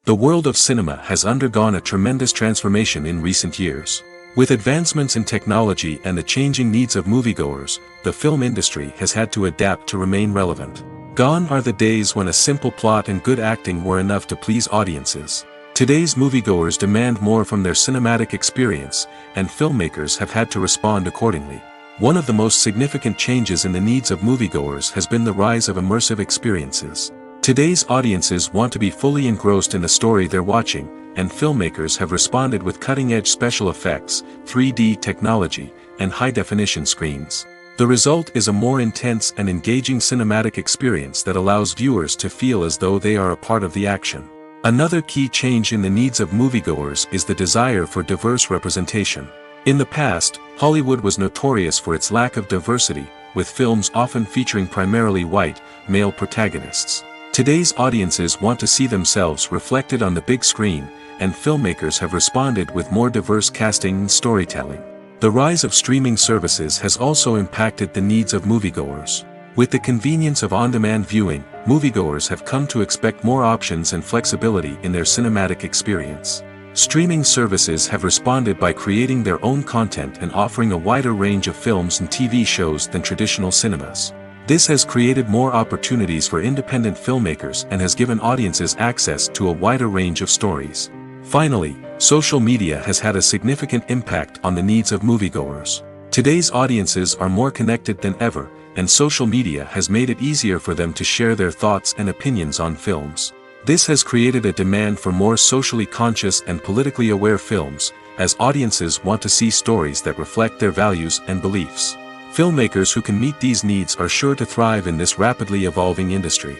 The world of cinema has undergone a tremendous transformation in recent years. With advancements in technology and the changing needs of moviegoers, the film industry has had to adapt to remain relevant. Gone are the days when a simple plot and good acting were enough to please audiences. Today's moviegoers demand more from their cinematic experience, and filmmakers have had to respond accordingly. One of the most significant changes in the needs of moviegoers has been the rise of immersive experiences. Today's audiences want to be fully engrossed in the story they're watching, and filmmakers have responded with cutting-edge special effects, 3D technology, and high-definition screens. The result is a more intense and engaging cinematic experience that allows viewers to feel as though they are a part of the action. Another key change in the needs of moviegoers is the desire for diverse representation. In the past, Hollywood was notorious for its lack of diversity, with films often featuring primarily white, male protagonists. Today's audiences want to see themselves reflected on the big screen, and filmmakers have responded with more diverse casting and storytelling. The rise of streaming services has also impacted the needs of moviegoers. With the convenience of on-demand viewing, moviegoers have come to expect more options and flexibility in their cinematic experience. Streaming services have responded by creating their own content and offering a wider range of films and TV shows than traditional cinemas. This has created more opportunities for independent filmmakers and has given audiences access to a wider range of stories. Finally, social media has had a significant impact on the needs of moviegoers. Today's audiences are more connected than ever, and social media has made it easier for them to share their thoughts and opinions on films. This has created a demand for more socially conscious and politically aware films, as audiences want to see stories that reflect their values and beliefs. Filmmakers who can meet these needs are sure to thrive in this rapidly evolving industry.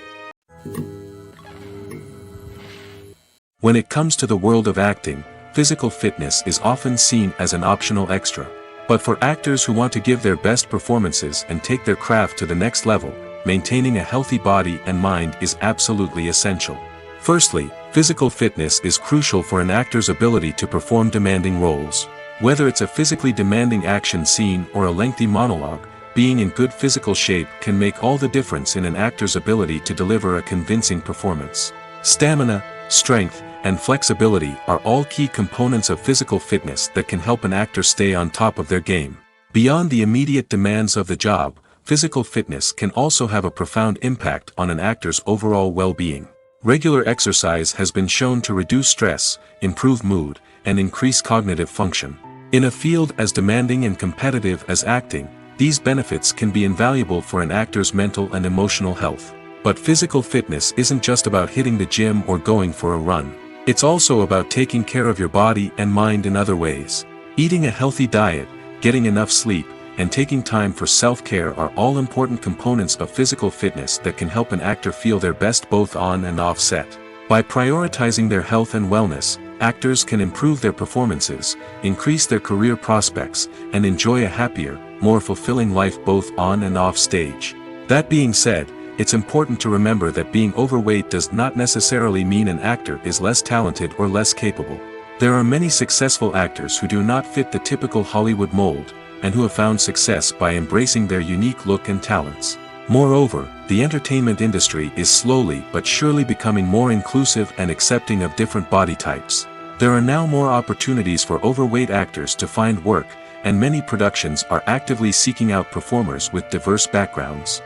When it comes to the world of acting, physical fitness is often seen as an optional extra. But for actors who want to give their best performances and take their craft to the next level, maintaining a healthy body and mind is absolutely essential. Firstly, physical fitness is crucial for an actor's ability to perform demanding roles. Whether it's a physically demanding action scene or a lengthy monologue, being in good physical shape can make all the difference in an actor's ability to deliver a convincing performance. Stamina, strength, and flexibility are all key components of physical fitness that can help an actor stay on top of their game. Beyond the immediate demands of the job, physical fitness can also have a profound impact on an actor's overall well-being. Regular exercise has been shown to reduce stress, improve mood, and increase cognitive function. In a field as demanding and competitive as acting, these benefits can be invaluable for an actor's mental and emotional health. But physical fitness isn't just about hitting the gym or going for a run. It's also about taking care of your body and mind in other ways. Eating a healthy diet, getting enough sleep, and taking time for self-care are all important components of physical fitness that can help an actor feel their best both on and off set. By prioritizing their health and wellness, actors can improve their performances, increase their career prospects, and enjoy a happier, more fulfilling life both on and off stage. That being said, it's important to remember that being overweight does not necessarily mean an actor is less talented or less capable. There are many successful actors who do not fit the typical Hollywood mold, and who have found success by embracing their unique look and talents. Moreover, the entertainment industry is slowly but surely becoming more inclusive and accepting of different body types. There are now more opportunities for overweight actors to find work, and many productions are actively seeking out performers with diverse backgrounds.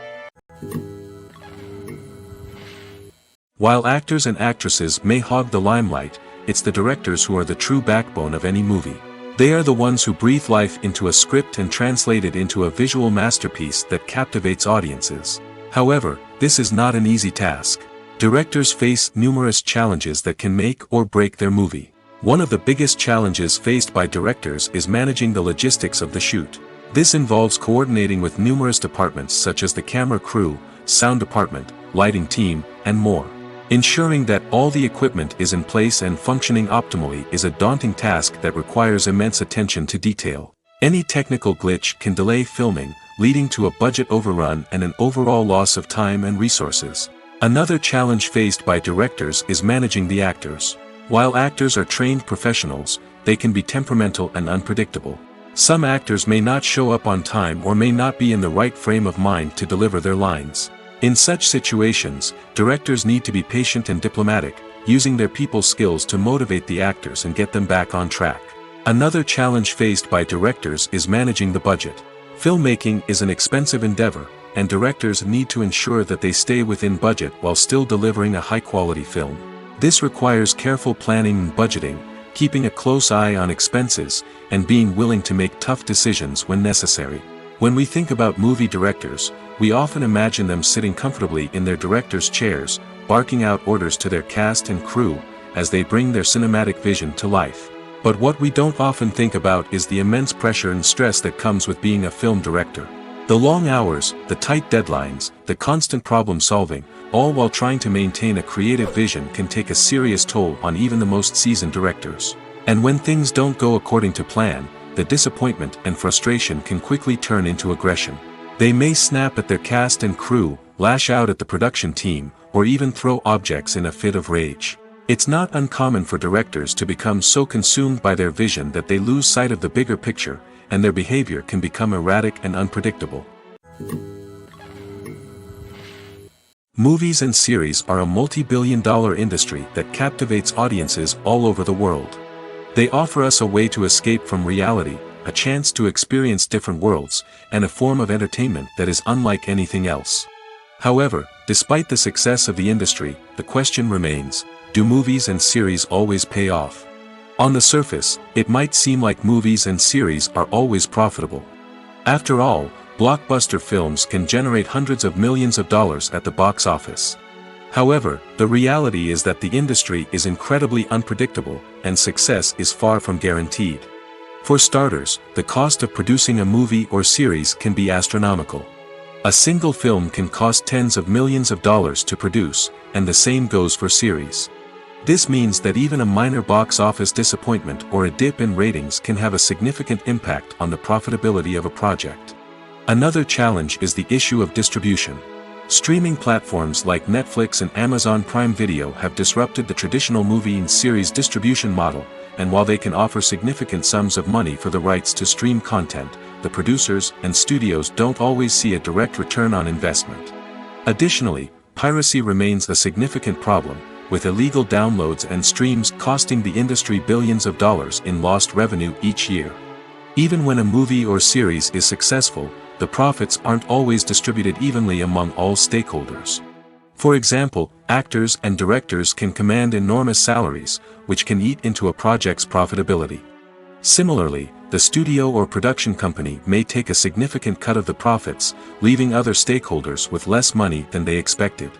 While actors and actresses may hog the limelight, it's the directors who are the true backbone of any movie. They are the ones who breathe life into a script and translate it into a visual masterpiece that captivates audiences. However, this is not an easy task. Directors face numerous challenges that can make or break their movie. One of the biggest challenges faced by directors is managing the logistics of the shoot. This involves coordinating with numerous departments such as the camera crew, sound department, lighting team, and more. Ensuring that all the equipment is in place and functioning optimally is a daunting task that requires immense attention to detail. Any technical glitch can delay filming, leading to a budget overrun and an overall loss of time and resources. Another challenge faced by directors is managing the actors. While actors are trained professionals, they can be temperamental and unpredictable. Some actors may not show up on time or may not be in the right frame of mind to deliver their lines. In such situations, directors need to be patient and diplomatic, using their people skills to motivate the actors and get them back on track. Another challenge faced by directors is managing the budget. Filmmaking is an expensive endeavor, and directors need to ensure that they stay within budget while still delivering a high-quality film. This requires careful planning and budgeting, keeping a close eye on expenses, and being willing to make tough decisions when necessary. When we think about movie directors, we often imagine them sitting comfortably in their director's chairs, barking out orders to their cast and crew, as they bring their cinematic vision to life. But what we don't often think about is the immense pressure and stress that comes with being a film director. The long hours, the tight deadlines, the constant problem solving, all while trying to maintain a creative vision can take a serious toll on even the most seasoned directors. And when things don't go according to plan, the disappointment and frustration can quickly turn into aggression. They may snap at their cast and crew, lash out at the production team, or even throw objects in a fit of rage. It's not uncommon for directors to become so consumed by their vision that they lose sight of the bigger picture, and their behavior can become erratic and unpredictable. Movies and series are a multi-billion-dollar industry that captivates audiences all over the world. They offer us a way to escape from reality, a chance to experience different worlds, and a form of entertainment that is unlike anything else. However, despite the success of the industry, the question remains: do movies and series always pay off? On the surface, it might seem like movies and series are always profitable. After all, blockbuster films can generate hundreds of millions of dollars at the box office. However, the reality is that the industry is incredibly unpredictable, and success is far from guaranteed. For starters, the cost of producing a movie or series can be astronomical. A single film can cost tens of millions of dollars to produce, and the same goes for series. This means that even a minor box office disappointment or a dip in ratings can have a significant impact on the profitability of a project. Another challenge is the issue of distribution. Streaming platforms like Netflix and Amazon Prime Video have disrupted the traditional movie and series distribution model, and while they can offer significant sums of money for the rights to stream content, the producers and studios don't always see a direct return on investment. Additionally, piracy remains a significant problem, with illegal downloads and streams costing the industry billions of dollars in lost revenue each year. Even when a movie or series is successful, the profits aren't always distributed evenly among all stakeholders. For example, actors and directors can command enormous salaries, which can eat into a project's profitability. Similarly, the studio or production company may take a significant cut of the profits, leaving other stakeholders with less money than they expected.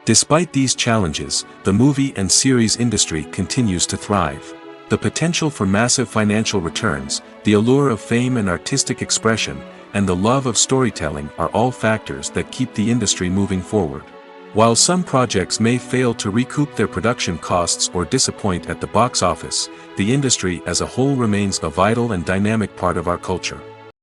Despite these challenges, the movie and series industry continues to thrive. The potential for massive financial returns, the allure of fame and artistic expression, and the love of storytelling are all factors that keep the industry moving forward. While some projects may fail to recoup their production costs or disappoint at the box office, the industry as a whole remains a vital and dynamic part of our culture.